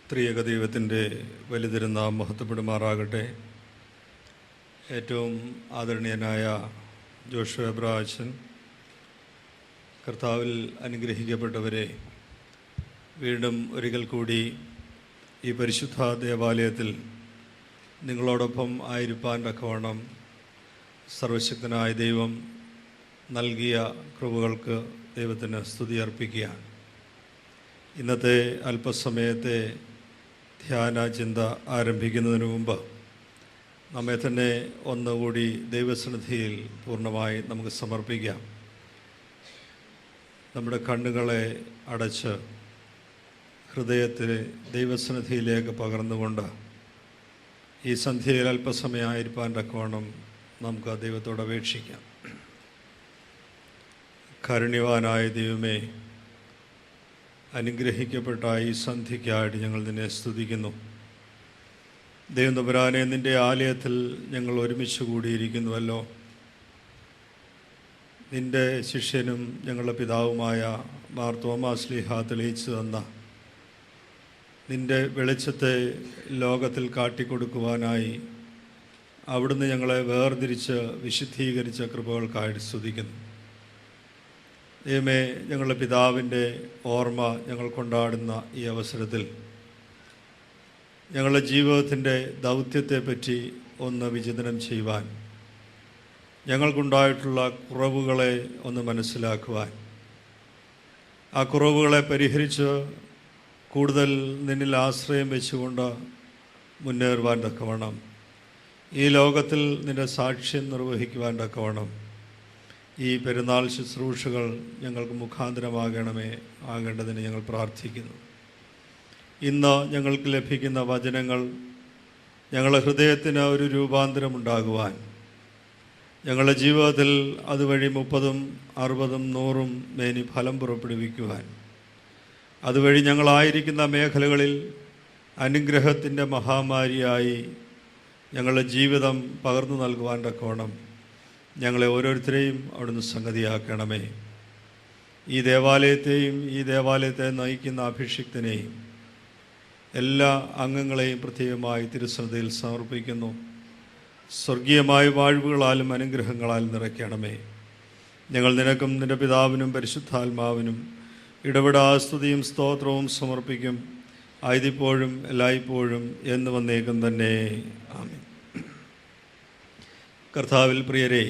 ത്രിയേക ദൈവത്തിൻ്റെ വലിതിരുന്നാം മഹത്വപ്പെടുമാറാകട്ടെ. ഏറ്റവും ആദരണീയനായ ജോഷുവ എബ്രഹാച്ചൻ, കർത്താവിൽ അനുഗ്രഹിക്കപ്പെട്ടവരെ, വീണ്ടും ഒരിക്കൽ കൂടി ഈ പരിശുദ്ധ ദേവാലയത്തിൽ നിങ്ങളോടൊപ്പം ആയിരിക്കാൻ തക്കവണ്ണം സർവശക്തനായ ദൈവം നൽകിയ കൃപകൾക്ക് ദൈവത്തിന് സ്തുതി അർപ്പിക്കുകയാണ്. ഇന്നത്തെ അല്പസമയത്തെ ധ്യാന ചിന്ത ആരംഭിക്കുന്നതിന് മുമ്പ് നമ്മെ തന്നെ ഒന്നുകൂടി ദൈവസന്നിധിയിൽ പൂർണ്ണമായി നമുക്ക് സമർപ്പിക്കാം. നമ്മുടെ കണ്ണുകളെ അടച്ച് ഹൃദയത്തിൽ ദൈവസന്നിധിയിലേക്ക് പകർന്നുകൊണ്ട് ഈ സന്ധ്യയിൽ അല്പസമയമായിരിക്കാൻ തക്കവണ്ണം നമുക്ക് ദൈവത്തോട് അപേക്ഷിക്കാം. കാരുണ്യവാനായ ദൈവമേ, അനുഗ്രഹിക്കപ്പെട്ട ഈ സന്ധ്യയ്ക്കായിട്ട് ഞങ്ങൾ നിന്നെ സ്തുതിക്കുന്നു. ദൈവം തമ്പുരാനെ, നിൻ്റെ ആലയത്തിൽ ഞങ്ങൾ ഒരുമിച്ച് കൂടിയിരിക്കുന്നുവല്ലോ. നിൻ്റെ ശിഷ്യനും ഞങ്ങളുടെ പിതാവുമായ മാർ തോമാസ് ശ്ലീഹ തെളിയിച്ചു തന്ന നിൻ്റെ വെളിച്ചത്തെ ലോകത്തിൽ കാട്ടിക്കൊടുക്കുവാനായി അവിടുന്ന് ഞങ്ങളെ വേർതിരിച്ച് വിശുദ്ധീകരിച്ച കൃപകൾക്കായിട്ട് സ്തുതിക്കുന്നു. ദൈവമേ, ഞങ്ങളുടെ പിതാവിൻ്റെ ഓർമ്മ ഞങ്ങൾ കൊണ്ടാടുന്ന ഈ അവസരത്തിൽ ഞങ്ങളുടെ ജീവിതത്തിൻ്റെ ദൗത്യത്തെപ്പറ്റി ഒന്ന് വിചിന്തനം ചെയ്യുവാൻ, ഞങ്ങൾക്കുണ്ടായിട്ടുള്ള കുറവുകളെ ഒന്ന് മനസ്സിലാക്കുവാൻ, ആ കുറവുകളെ പരിഹരിച്ച് കൂടുതൽ നിന്നിൽ ആശ്രയം വെച്ചുകൊണ്ട് മുന്നേറുവാൻ തക്കവണ്ണം, ഈ ലോകത്തിൽ നിൻ്റെ സാക്ഷ്യം നിർവഹിക്കുവാൻ തക്കവണ്ണം ഈ പെരുന്നാൾ ശുശ്രൂഷകൾ ഞങ്ങൾക്ക് മുഖാന്തരമാകണമേ, ആകേണ്ടതിന് ഞങ്ങൾ പ്രാർത്ഥിക്കുന്നു. ഇന്ന് ഞങ്ങൾക്ക് ലഭിക്കുന്ന വചനങ്ങൾ ഞങ്ങളുടെ ഹൃദയത്തിന് ഒരു രൂപാന്തരമുണ്ടാകുവാൻ, ഞങ്ങളുടെ ജീവിതത്തിൽ അതുവഴി 30, 60, 100 മേനി ഫലം പുറപ്പെടുവിക്കുവാൻ, അതുവഴി ഞങ്ങളായിരിക്കുന്ന മേഖലകളിൽ അനുഗ്രഹത്തിൻ്റെ മഹാമാരിയായി ഞങ്ങളുടെ ജീവിതം പകർന്നു നൽകുവാൻ തക്കവണ്ണം ഞങ്ങളെ ഓരോരുത്തരെയും അവിടുന്ന് സംഗതിയാക്കണമേ. ഈ ദേവാലയത്തെയും ഈ ദേവാലയത്തെ നയിക്കുന്ന അഭിഷിക്തനെയും എല്ലാ അംഗങ്ങളെയും പ്രത്യേകമായി തിരുസന്നിധിയിൽ സമർപ്പിക്കുന്നു. സ്വർഗീയമായ വാഴ്വുകളാലും അനുഗ്രഹങ്ങളാലും നിറയ്ക്കണമേ. ഞങ്ങൾ നിനക്കും നിൻ്റെ പിതാവിനും പരിശുദ്ധാത്മാവിനും ഇടപെടാ സ്തുതിയും സ്തോത്രവും സമർപ്പിക്കും, ആയതിപ്പോഴും എല്ലായ്പ്പോഴും എന്ന് വന്നേക്കും തന്നെ. ആമേൻ. കർത്താവിൽ പ്രിയരെ,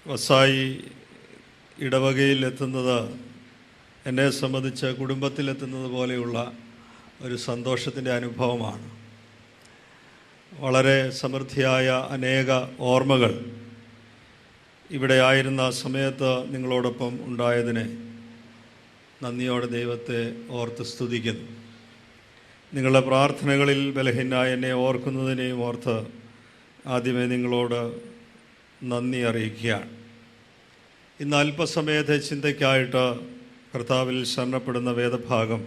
വസായി ഇടവകയിൽ എത്തുന്നത് എന്നെ സംബന്ധിച്ച് കുടുംബത്തിലെത്തുന്നത് പോലെയുള്ള ഒരു സന്തോഷത്തിൻ്റെ അനുഭവമാണ്. വളരെ സമൃദ്ധിയായ അനേക ഓർമ്മകൾ ഇവിടെ ആയിരുന്ന സമയത്ത് നിങ്ങളോടൊപ്പം ഉണ്ടായതിനെ നന്ദിയോടെ ദൈവത്തെ ഓർത്ത് സ്തുതിക്കുന്നു. നിങ്ങളുടെ പ്രാർത്ഥനകളിൽ ബലഹീനായ എന്നെ ഓർക്കുന്നതിനെയും ഓർത്ത് ആദ്യമേ നിങ്ങളോട് നന്ദി അറിയിക്കുകയാണ്. ഇന്ന് അല്പസമയത്തെ ചിന്തയ്ക്കായിട്ട് കർത്താവിൽ ശരണപ്പെടുന്ന വേദഭാഗം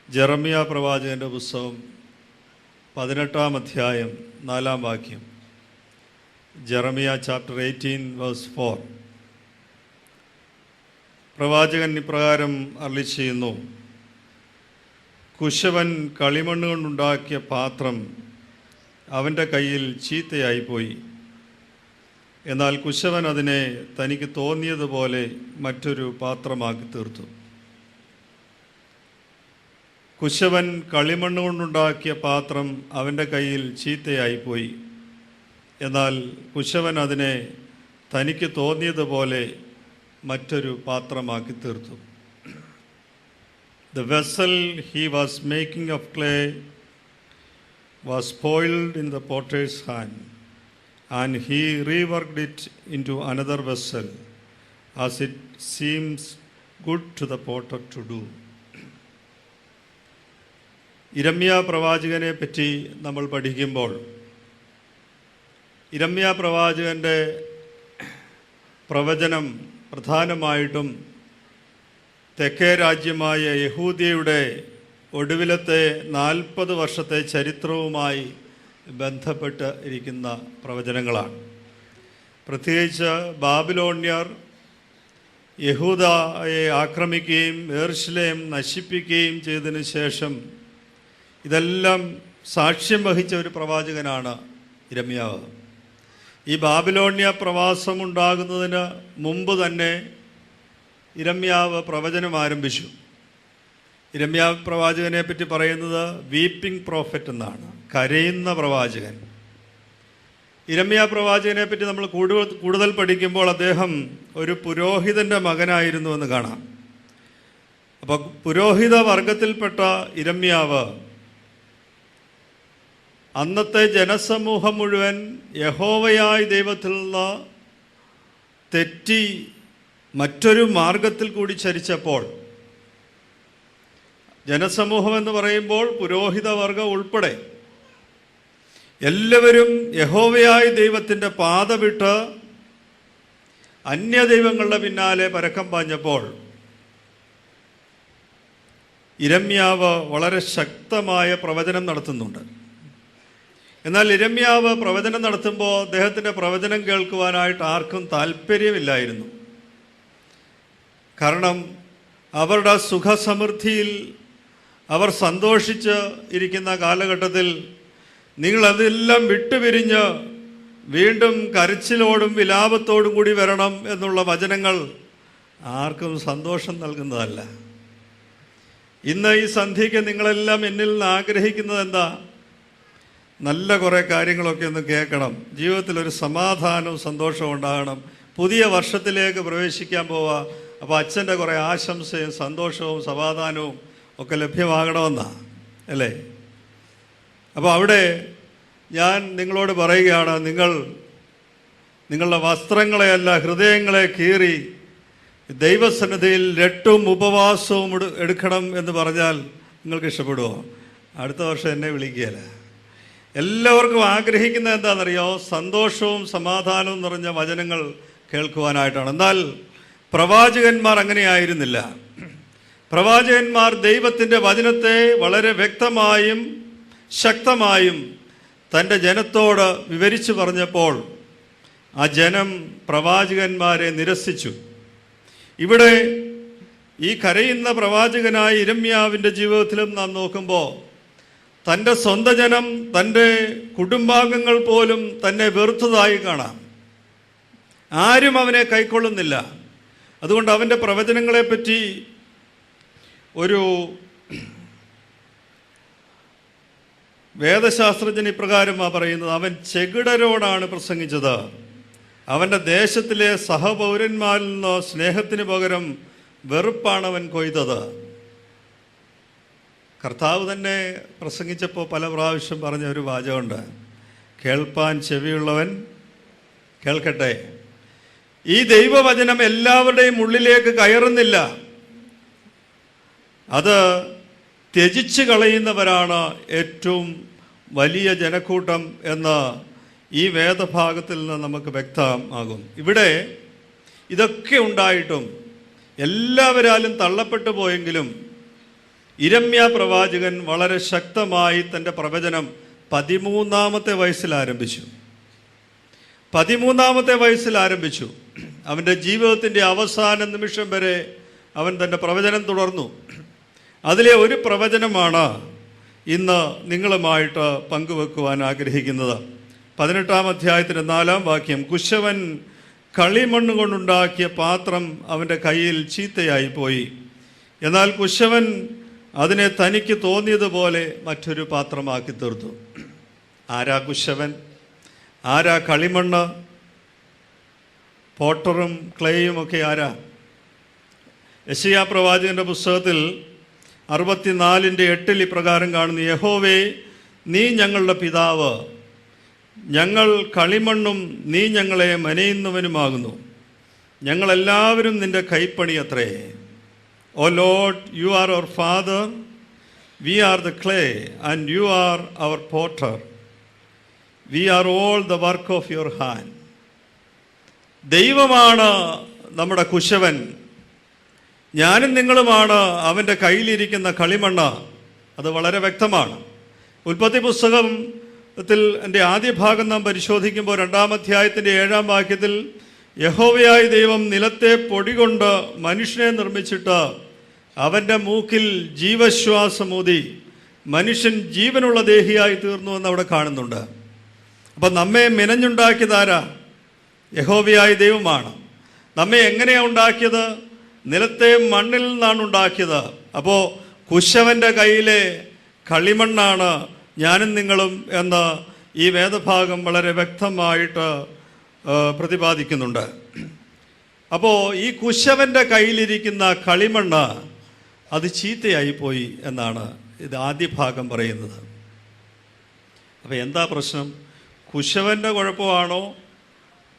ജെറമ്യ പ്രവാചകൻ്റെ പുസ്തകം 18-ാം അധ്യായം 4-ാം വാക്യം. Jeremiah chapter 18 verse 4. പ്രവാചകൻ ഇപ്രകാരം അരുളിച്ചെയ്യുന്നു: കുശവൻ കളിമണ്ണ് കൊണ്ടുണ്ടാക്കിയ പാത്രം അവൻ്റെ കയ്യിൽ ചീത്തയായിപ്പോയി. എന്നാൽ കുശവൻ അതിനെ തനിക്ക് തോന്നിയതുപോലെ മറ്റൊരു പാത്രമാക്കി തീർത്തു. കുശവൻ കളിമണ്ണ് കൊണ്ടുണ്ടാക്കിയ പാത്രം അവൻ്റെ കയ്യിൽ ചീത്തയായിപ്പോയി. എന്നാൽ കുശവൻ അതിനെ തനിക്ക് തോന്നിയതുപോലെ മറ്റൊരു പാത്രമാക്കി തീർത്തു. The vessel he was making of clay was spoiled in the potter's hand, and he reworked it into another vessel, as it seems good to the potter to do. ഇരമ്യ പ്രവാചകനെ പറ്റി നമ്മൾ പഠിക്കുമ്പോൾ, ഇരമ്യ പ്രവാചകൻ്റെ പ്രവചനം പ്രധാനമായിട്ടും തെക്കേ രാജ്യമായ യഹൂദിയയുടെ ഒടുവിലത്തെ 40 വർഷത്തെ ചരിത്രവുമായി ബന്ധപ്പെട്ട് ഇരിക്കുന്ന പ്രവചനങ്ങളാണ്. പ്രത്യേകിച്ച് ബാബിലോണ്യർ യഹൂദയെ ആക്രമിക്കുകയും യെരൂശലേം നശിപ്പിക്കുകയും ചെയ്തതിന് ശേഷം ഇതെല്ലാം സാക്ഷ്യം വഹിച്ച ഒരു പ്രവാചകനാണ് യിരെമ്യാവ്. ഈ ബാബിലോണ്യ പ്രവാസം ഉണ്ടാകുന്നതിന് മുമ്പ് തന്നെ യിരെമ്യാവ് പ്രവചനം ആരംഭിച്ചു. യിരെമ്യാവ് പ്രവാചകനെ പറ്റി പറയുന്നത് വീപ്പിംഗ് പ്രോഫറ്റ് എന്നാണ്, കരയുന്ന പ്രവാചകൻ. യിരെമ്യാവ് പ്രവാചകനെ പറ്റി നമ്മൾ കൂടുതൽ പഠിക്കുമ്പോൾ അദ്ദേഹം ഒരു പുരോഹിതൻ്റെ മകനായിരുന്നു എന്ന് കാണാം. അപ്പോൾ പുരോഹിത വർഗത്തിൽപ്പെട്ട യിരെമ്യാവ് അന്നത്തെ ജനസമൂഹം മുഴുവൻ യഹോവയായ ദൈവത്തിൽ നിന്ന് തെറ്റി മറ്റൊരു മാർഗത്തിൽ കൂടി ചരിച്ചപ്പോൾ, ജനസമൂഹം എന്ന് പറയുമ്പോൾ പുരോഹിത വർഗം ഉൾപ്പെടെ എല്ലാവരും യഹോവയായ ദൈവത്തിൻ്റെ പാത വിട്ട് അന്യദൈവങ്ങളുടെ പിന്നാലെ പരക്കം പാഞ്ഞപ്പോൾ യിരെമ്യാവ് വളരെ ശക്തമായ പ്രവചനം നടത്തുന്നുണ്ട്. എന്നാൽ യിരെമ്യാവ് പ്രവചനം നടത്തുമ്പോൾ അദ്ദേഹത്തിൻ്റെ പ്രവചനം കേൾക്കുവാനായിട്ട് ആർക്കും താല്പര്യമില്ലായിരുന്നു. കാരണം അവരുടെ സുഖസമൃദ്ധിയിൽ അവർ സന്തോഷിച്ച് ഇരിക്കുന്ന കാലഘട്ടത്തിൽ നിങ്ങളതെല്ലാം വിട്ടുപിരിഞ്ഞ് വീണ്ടും കരച്ചിലോടും വിലാപത്തോടും കൂടി വരണം എന്നുള്ള വചനങ്ങൾ ആർക്കും സന്തോഷം നൽകുന്നതല്ല. ഇന്ന് ഈ സന്ധ്യയ്ക്ക് നിങ്ങളെല്ലാം എന്നിൽ നിന്ന് ആഗ്രഹിക്കുന്നത് എന്താ? നല്ല കുറേ കാര്യങ്ങളൊക്കെ ഒന്ന് കേൾക്കണം, ജീവിതത്തിലൊരു സമാധാനവും സന്തോഷവും ഉണ്ടാകണം, പുതിയ വർഷത്തിലേക്ക് പ്രവേശിക്കാൻ പോവുക. അപ്പോൾ അച്ഛൻ്റെ കുറേ ആശംസയും സന്തോഷവും സമാധാനവും ഒക്കെ ലഭ്യമാകണമെന്നാണ് അല്ലേ? അപ്പോൾ അവിടെ ഞാൻ നിങ്ങളോട് പറയുകയാണ്, നിങ്ങളുടെ വസ്ത്രങ്ങളെയല്ല ഹൃദയങ്ങളെ കീറി ദൈവസന്നിധിയിൽ രട്ടും ഉപവാസവും എടുക്കണം എന്ന് പറഞ്ഞാൽ നിങ്ങൾക്ക് ഇഷ്ടപ്പെടുമോ? അടുത്ത വർഷം എന്നെ വിളിക്കുകയല്ല. എല്ലാവർക്കും ആഗ്രഹിക്കുന്നത് എന്താണെന്നറിയോ? സന്തോഷവും സമാധാനവും നിറഞ്ഞ വചനങ്ങൾ കേൾക്കുവാനായിട്ടാണ്. എന്നാൽ പ്രവാചകന്മാർ അങ്ങനെയായിരുന്നില്ല. പ്രവാചകന്മാർ ദൈവത്തിൻ്റെ വചനത്തെ വളരെ വ്യക്തമായും ശക്തമായും തൻ്റെ ജനത്തോട് വിവരിച്ചു പറഞ്ഞപ്പോൾ ആ ജനം പ്രവാചകന്മാരെ നിരസിച്ചു. ഇവിടെ ഈ കരയുന്ന പ്രവാചകനായ യിരെമ്യാവിൻ്റെ ജീവിതത്തിലും നാം നോക്കുമ്പോൾ തൻ്റെ സ്വന്തം ജനം, തൻ്റെ കുടുംബാംഗങ്ങൾ പോലും തന്നെ വെറുത്തതായി കാണാം. ആരും അവനെ കൈക്കൊള്ളുന്നില്ല. അതുകൊണ്ട് അവൻ്റെ പ്രവചനങ്ങളെപ്പറ്റി ഒരു വേദശാസ്ത്രജ്ഞൻ ഇപ്രകാരമാണ് പറയുന്നത്: അവൻ ചെകിടരോടാണ് പ്രസംഗിച്ചത്, അവൻ്റെ ദേശത്തിലെ സഹപൗരന്മാരിൽ നിന്ന് സ്നേഹത്തിന് പകരം വെറുപ്പാണ് അവൻ കൊയ്തത്. കർത്താവ് തന്നെ പ്രസംഗിച്ചപ്പോൾ പല പ്രാവശ്യം പറഞ്ഞ ഒരു വാചകമുണ്ട്: കേൾപ്പാൻ ചെവിയുള്ളവൻ കേൾക്കട്ടെ. ഈ ദൈവവചനം എല്ലാവരുടെയും ഉള്ളിലേക്ക് കയറുന്നില്ല. അത് ത്യജിച്ച് കളയുന്നവരാണ് ഏറ്റവും വലിയ ജനക്കൂട്ടം എന്ന് ഈ വേദഭാഗത്തിൽ നിന്ന് നമുക്ക് വ്യക്തമാകും. ഇവിടെ ഇതൊക്കെ ഉണ്ടായിട്ടും എല്ലാവരാലും തള്ളപ്പെട്ടു പോയെങ്കിലും യിരെമ്യാ പ്രവാചകൻ വളരെ ശക്തമായി തൻ്റെ പ്രവചനം 13-ാമത്തെ വയസ്സിൽ ആരംഭിച്ചു. 13-ാമത്തെ വയസ്സിൽ ആരംഭിച്ചു. അവൻ്റെ ജീവിതത്തിൻ്റെ അവസാന നിമിഷം വരെ അവൻ തൻ്റെ പ്രവചനം തുടർന്നു. അതിലെ ഒരു പ്രവചനമാണ് ഇന്ന് നിങ്ങളുമായിട്ട് പങ്കുവെക്കുവാൻ ആഗ്രഹിക്കുന്നത്. 18-ാം അധ്യായത്തിൻ്റെ 4-ാം വാക്യം: കുശവൻ കളിമണ്ണ് കൊണ്ടുണ്ടാക്കിയ പാത്രം അവൻ്റെ കയ്യിൽ ചീത്തയായി പോയി, എന്നാൽ കുശവൻ അതിനെ തനിക്ക് തോന്നിയതുപോലെ മറ്റൊരു പാത്രമാക്കി തീർത്തു. ആരാ കുശവൻ? ആരാ കളിമണ്ണ്? പോട്ടറും ക്ലേയും ഒക്കെ ആരാ? യെശയ്യാ പ്രവാചകൻ്റെ പുസ്തകത്തിൽ 64:8 ഇപ്രകാരം കാണുന്നു: യഹോവേ, നീ ഞങ്ങളുടെ പിതാവ്, ഞങ്ങൾ കളിമണ്ണും നീ ഞങ്ങളെ മെനയുന്നവനുമാകുന്നു, ഞങ്ങളെല്ലാവരും നിൻ്റെ കൈപ്പണി അത്രേ. O Lord, you are our Father, we are the clay, and you are our potter. We are all the work of your hand. ദൈവമാണ് നമ്മുടെ കുശവൻ, ഞാനും നിങ്ങളുമാണ് അവൻ്റെ കയ്യിലിരിക്കുന്ന കളിമണ്ണ്. അത് വളരെ വ്യക്തമാണ്. ഉൽപ്പത്തി പുസ്തകത്തിൽ എൻ്റെ ആദ്യ ഭാഗം നാം പരിശോധിക്കുമ്പോൾ 2-ാം അധ്യായത്തിൻ്റെ 7-ാം വാക്യത്തിൽ യഹോവയായ ദൈവം നിലത്തെ പൊടി കൊണ്ട് മനുഷ്യനെ നിർമ്മിച്ചിട്ട് അവൻ്റെ മൂക്കിൽ ജീവശ്വാസമൂതി മനുഷ്യൻ ജീവനുള്ള ദേഹിയായി തീർന്നു എന്ന് അവിടെ കാണുന്നുണ്ട്. അപ്പം നമ്മെ മെനഞ്ഞുണ്ടാക്കിയതാരാ? യഹോവയായ ദൈവമാണ്. നമ്മെ എങ്ങനെയാണ് ഉണ്ടാക്കിയത്? നിലത്തെ മണ്ണിൽ നിന്നാണ് ഉണ്ടാക്കിയത്. അപ്പോൾ കുശവൻ്റെ കയ്യിലെ കളിമണ്ണാണ് ഞാനും നിങ്ങളും എന്ന് ഈ വേദഭാഗം വളരെ വ്യക്തമായിട്ട് പ്രതിപാദിക്കുന്നുണ്ട്. അപ്പോൾ ഈ കുശവൻ്റെ കയ്യിലിരിക്കുന്ന കളിമണ്ണ് അത് ചീത്തയായിപ്പോയി എന്നാണ് ഇത് ആദ്യ ഭാഗം പറയുന്നത്. അപ്പോൾ എന്താ പ്രശ്നം? കുശവൻ്റെ കുഴപ്പമാണോ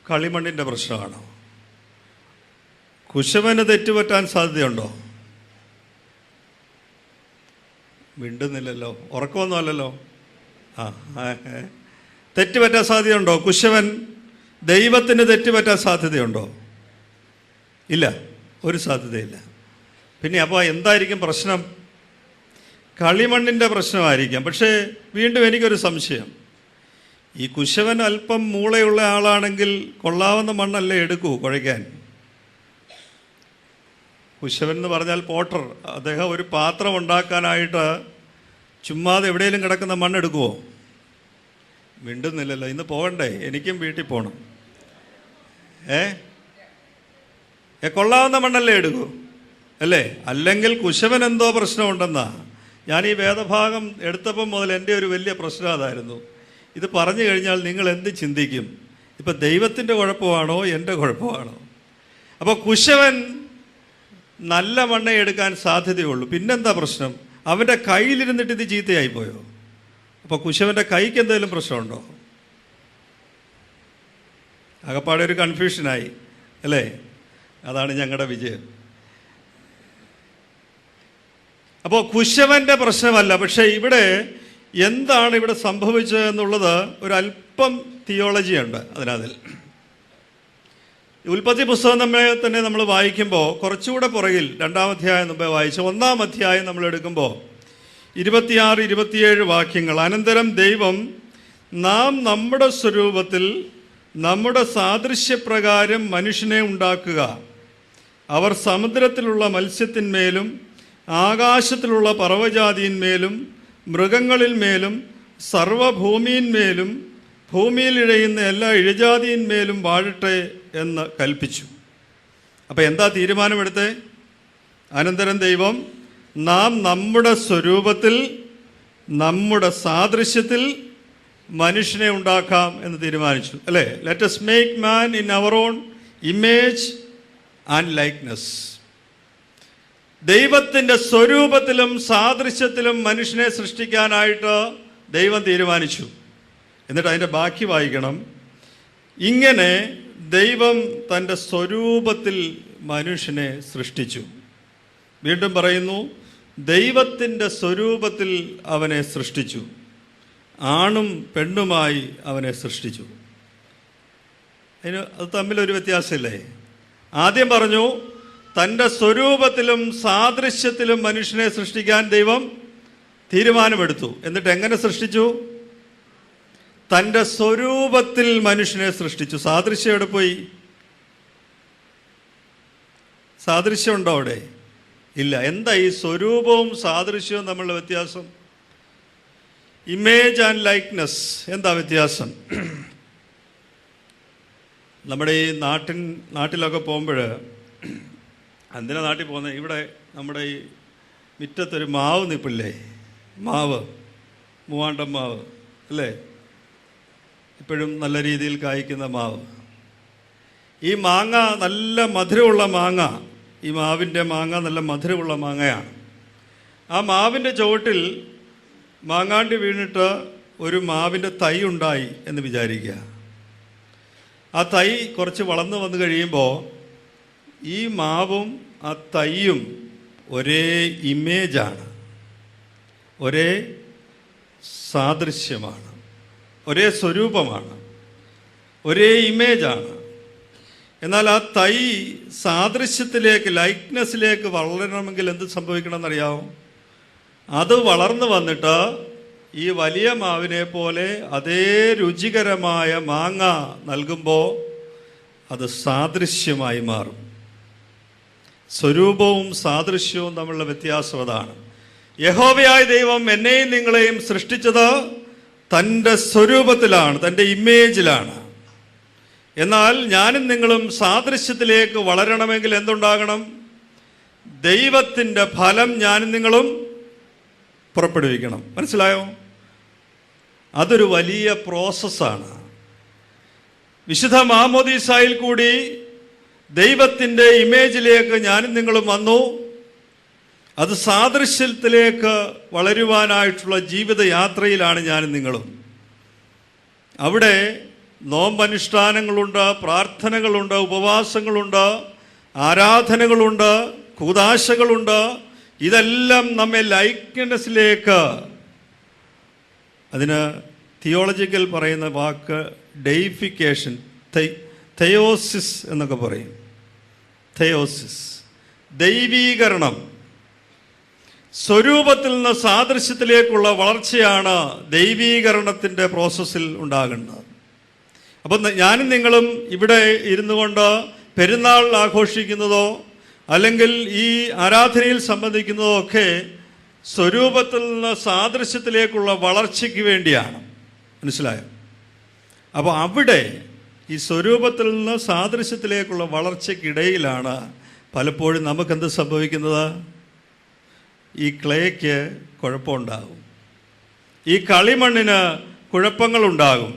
കളിമണ്ണിൻ്റെ പ്രശ്നമാണോ? കുശവന് തെറ്റുപറ്റാൻ സാധ്യതയുണ്ടോ? മിണ്ടുന്നില്ലല്ലോ, ഉറക്കമൊന്നും അല്ലല്ലോ. തെറ്റുപറ്റാൻ സാധ്യതയുണ്ടോ? കുശവൻ ദൈവത്തിന് തെറ്റുപറ്റാൻ സാധ്യതയുണ്ടോ? ഇല്ല, ഒരു സാധ്യതയില്ല. പിന്നെ അപ്പോൾ എന്തായിരിക്കും പ്രശ്നം? കളിമണ്ണിൻ്റെ പ്രശ്നമായിരിക്കാം. പക്ഷേ വീണ്ടും എനിക്കൊരു സംശയം. ഈ കുശവൻ അല്പം മൂളയുള്ള ആളാണെങ്കിൽ കൊള്ളാവുന്ന മണ്ണല്ലേ എടുക്കൂ കുഴയ്ക്കാൻ? കുശവൻ എന്ന് പറഞ്ഞാൽ പോട്ടർ. അദ്ദേഹം ഒരു പാത്രം ഉണ്ടാക്കാനായിട്ട് ചുമ്മാതെ എവിടെയെങ്കിലും കിടക്കുന്ന മണ്ണെടുക്കുമോ? മിണ്ടുന്നില്ലല്ലോ. ഇന്ന് പോകണ്ടേ? എനിക്കും വീട്ടിൽ പോകണം. കൊള്ളാവുന്ന മണ്ണല്ലേ എടുക്കൂ അല്ലേ? അല്ലെങ്കിൽ കുശവൻ എന്തോ പ്രശ്നമുണ്ടെന്നാ. ഞാൻ ഈ വേദഭാഗം എടുത്തപ്പം മുതൽ എൻ്റെ ഒരു വലിയ പ്രശ്നം അതായിരുന്നു. ഇത് പറഞ്ഞു കഴിഞ്ഞാൽ നിങ്ങൾ എന്ത് ചിന്തിക്കും? ഇപ്പം ദൈവത്തിൻ്റെ കുഴപ്പമാണോ എൻ്റെ കുഴപ്പമാണോ? അപ്പോൾ കുശവൻ നല്ല മണ്ണ എടുക്കാൻ സാധ്യതയുള്ളൂ. പിന്നെന്താ പ്രശ്നം? അവൻ്റെ കയ്യിലിരുന്നിട്ട് ഇത് ചീത്തയായിപ്പോയോ? അപ്പോൾ കുശവൻ്റെ കൈക്ക് എന്തെങ്കിലും പ്രശ്നമുണ്ടോ? ആകപ്പാടെ ഒരു കൺഫ്യൂഷനായി അല്ലേ? അതാണ് ഞങ്ങളുടെ വിജയം. അപ്പോൾ കുശവൻ്റെ പ്രശ്നമല്ല. പക്ഷേ ഇവിടെ എന്താണ് ഇവിടെ സംഭവിച്ചത് എന്നുള്ളത് ഒരല്പം തിയോളജിയുണ്ട് അതിനതിൽ. ഉൽപ്പത്തി പുസ്തകം തന്നെ നമ്മൾ വായിക്കുമ്പോൾ കുറച്ചുകൂടെ പുറകിൽ 2-ാം അധ്യായം മുമ്പേ വായിച്ചു 1-ാം അധ്യായം നമ്മൾ എടുക്കുമ്പോൾ 26-27 വാക്യങ്ങൾ. അനന്തരം ദൈവം നാം നമ്മുടെ സ്വരൂപത്തിൽ നമ്മുടെ സാദൃശ്യപ്രകാരം മനുഷ്യനെ ഉണ്ടാക്കുക, അവർ സമുദ്രത്തിലുള്ള മത്സ്യത്തിന്മേലും ആകാശത്തിലുള്ള പറവജാതിന്മേലും മൃഗങ്ങളിന്മേലും സർവഭൂമിയിന്മേലും ഭൂമിയിൽ ഇഴയുന്ന എല്ലാ ഇഴജാതിന്മേലും വാഴട്ടെ എന്ന് കൽപ്പിച്ചു. അപ്പോൾ എന്താ തീരുമാനമെടുത്തേ? അനന്തരം ദൈവം നാം നമ്മുടെ സ്വരൂപത്തിൽ നമ്മുടെ സാദൃശ്യത്തിൽ മനുഷ്യനെ ഉണ്ടാക്കാം എന്ന് തീരുമാനിച്ചു അല്ലേ? Let us make man in our own image and likeness. ദൈവത്തിൻ്റെ സ്വരൂപത്തിലും സാദൃശ്യത്തിലും മനുഷ്യനെ സൃഷ്ടിക്കാനായിട്ട് ദൈവം തീരുമാനിച്ചു. എന്നിട്ട് അതിൻ്റെ ബാക്കി വായിക്കണം. ഇങ്ങനെ ദൈവം തൻ്റെ സ്വരൂപത്തിൽ മനുഷ്യനെ സൃഷ്ടിച്ചു. വീണ്ടും പറയുന്നു, ദൈവത്തിൻ്റെ സ്വരൂപത്തിൽ അവനെ സൃഷ്ടിച്ചു, ആണും പെണ്ണുമായി അവനെ സൃഷ്ടിച്ചു. അത് തമ്മിലൊരു വ്യത്യാസമില്ലേ? ആദ്യം പറഞ്ഞു തൻ്റെ സ്വരൂപത്തിലും സാദൃശ്യത്തിലും മനുഷ്യനെ സൃഷ്ടിക്കാൻ ദൈവം തീരുമാനമെടുത്തു. എന്നിട്ട് എങ്ങനെ സൃഷ്ടിച്ചു? തൻ്റെ സ്വരൂപത്തിൽ മനുഷ്യനെ സൃഷ്ടിച്ചു. സാദൃശ്യം എവിടെ പോയി? സാദൃശ്യം ഉണ്ടോ അവിടെ? ഇല്ല. എന്താ ഈ സ്വരൂപവും സാദൃശ്യവും തമ്മിലുള്ള വ്യത്യാസം? Image and likeness. എന്താ വ്യത്യാസം? നമ്മുടെ ഈ നാട്ടിലൊക്കെ പോകുമ്പോൾ, എന്തിനാ നാട്ടിൽ പോകുന്നത്? ഇവിടെ നമ്മുടെ ഈ മുറ്റത്തൊരു മാവ് നിൽപ്പില്ലേ? മാവ്, മൂവാണ്ടൻ മാവ് അല്ലേ? ഇപ്പോഴും നല്ല രീതിയിൽ കായ്ക്കുന്ന മാവ്. ഈ മാങ്ങ നല്ല മധുരമുള്ള മാങ്ങ. ഈ മാവിൻ്റെ മാങ്ങ നല്ല മധുരമുള്ള മാങ്ങയാണ്. ആ മാവിൻ്റെ ചുവട്ടിൽ മാങ്ങാണ്ടി വീണിട്ട് ഒരു മാവിൻ്റെ തൈ ഉണ്ടായി എന്ന് വിചാരിക്കുക. ആ തൈ കുറച്ച് വളർന്നു വന്നു കഴിയുമ്പോൾ ഈ മാവും ആ തൈയും ഒരേ ഇമേജാണ്, ഒരേ സാദൃശ്യമാണ്, ഒരേ സ്വരൂപമാണ്, ഒരേ ഇമേജാണ്. എന്നാൽ ആ തൈ സാദൃശ്യത്തിലേക്ക്, ലൈക്ക്നെസ്സിലേക്ക് വളരണമെങ്കിൽ എന്ത് സംഭവിക്കണമെന്നറിയാമോ? അത് വളർന്നു വന്നിട്ട് ഈ വലിയ മാവിനെ പോലെ അതേ രുചികരമായ മാങ്ങ നൽകുമ്പോൾ അത് സാദൃശ്യമായി മാറും. സ്വരൂപവും സാദൃശ്യവും തമ്മിലുള്ള വ്യത്യാസം അതാണ്. യഹോവയായ ദൈവം എന്നെയും നിങ്ങളെയും സൃഷ്ടിച്ചത് തൻ്റെ സ്വരൂപത്തിലാണ്, തൻ്റെ ഇമേജിലാണ്. എന്നാൽ ഞാനും നിങ്ങളും സാദൃശ്യത്തിലേക്ക് വളരണമെങ്കിൽ എന്തുണ്ടാകണം? ദൈവത്തിൻ്റെ ഫലം ഞാനും നിങ്ങളും പുറപ്പെടുവിക്കണം. മനസ്സിലായോ? അതൊരു വലിയ പ്രോസസ്സാണ്. വിശുദ്ധ മാമോദീസായിൽ കൂടി ദൈവത്തിൻ്റെ ഇമേജിലേക്ക് ഞാനും നിങ്ങളും വന്നു. അത് സാദൃശ്യത്തിലേക്ക് വളരുവാനായിട്ടുള്ള ജീവിതയാത്രയിലാണ് ഞാനും നിങ്ങളും. അവിടെ നോമ്പനുഷ്ഠാനങ്ങളുണ്ട്, പ്രാർത്ഥനകളുണ്ട്, ഉപവാസങ്ങളുണ്ട്, ആരാധനകളുണ്ട്, കൂദാശകളുണ്ട്. ഇതെല്ലാം നമ്മെ ലൈക്ക്നെസ്സിലേക്ക്, അതിന് തിയോളജിക്കൽ പറയുന്ന വാക്ക് ഡെയിഫിക്കേഷൻ, തെയോസിസ് എന്നൊക്കെ പറയും. തെയോസിസ്, ദൈവീകരണം. സ്വരൂപത്തിൽ നിന്ന് സാദൃശ്യത്തിലേക്കുള്ള വളർച്ചയാണ് ദൈവീകരണത്തിൻ്റെ പ്രോസസ്സിൽ ഉണ്ടാകുന്നത്. അപ്പം ഞാനും നിങ്ങളും ഇവിടെ ഇരുന്നു കൊണ്ട് പെരുന്നാൾ ആഘോഷിക്കുന്നതോ അല്ലെങ്കിൽ ഈ ആരാധനയിൽ സംബന്ധിക്കുന്നതോ ഒക്കെ സ്വരൂപത്തിൽ നിന്ന് സാദൃശ്യത്തിലേക്കുള്ള വളർച്ചയ്ക്ക് വേണ്ടിയാണ്. മനസ്സിലായോ? അപ്പോൾ അവിടെ ഈ സ്വരൂപത്തിൽ നിന്ന് സാദൃശ്യത്തിലേക്കുള്ള വളർച്ചയ്ക്കിടയിലാണ് പലപ്പോഴും നമുക്കെന്ത് സംഭവിക്കുന്നത്? ഈ ക്ലേയ്ക്ക് കുഴപ്പമുണ്ടാകും, ഈ കളിമണ്ണിന് കുഴപ്പങ്ങളുണ്ടാകും.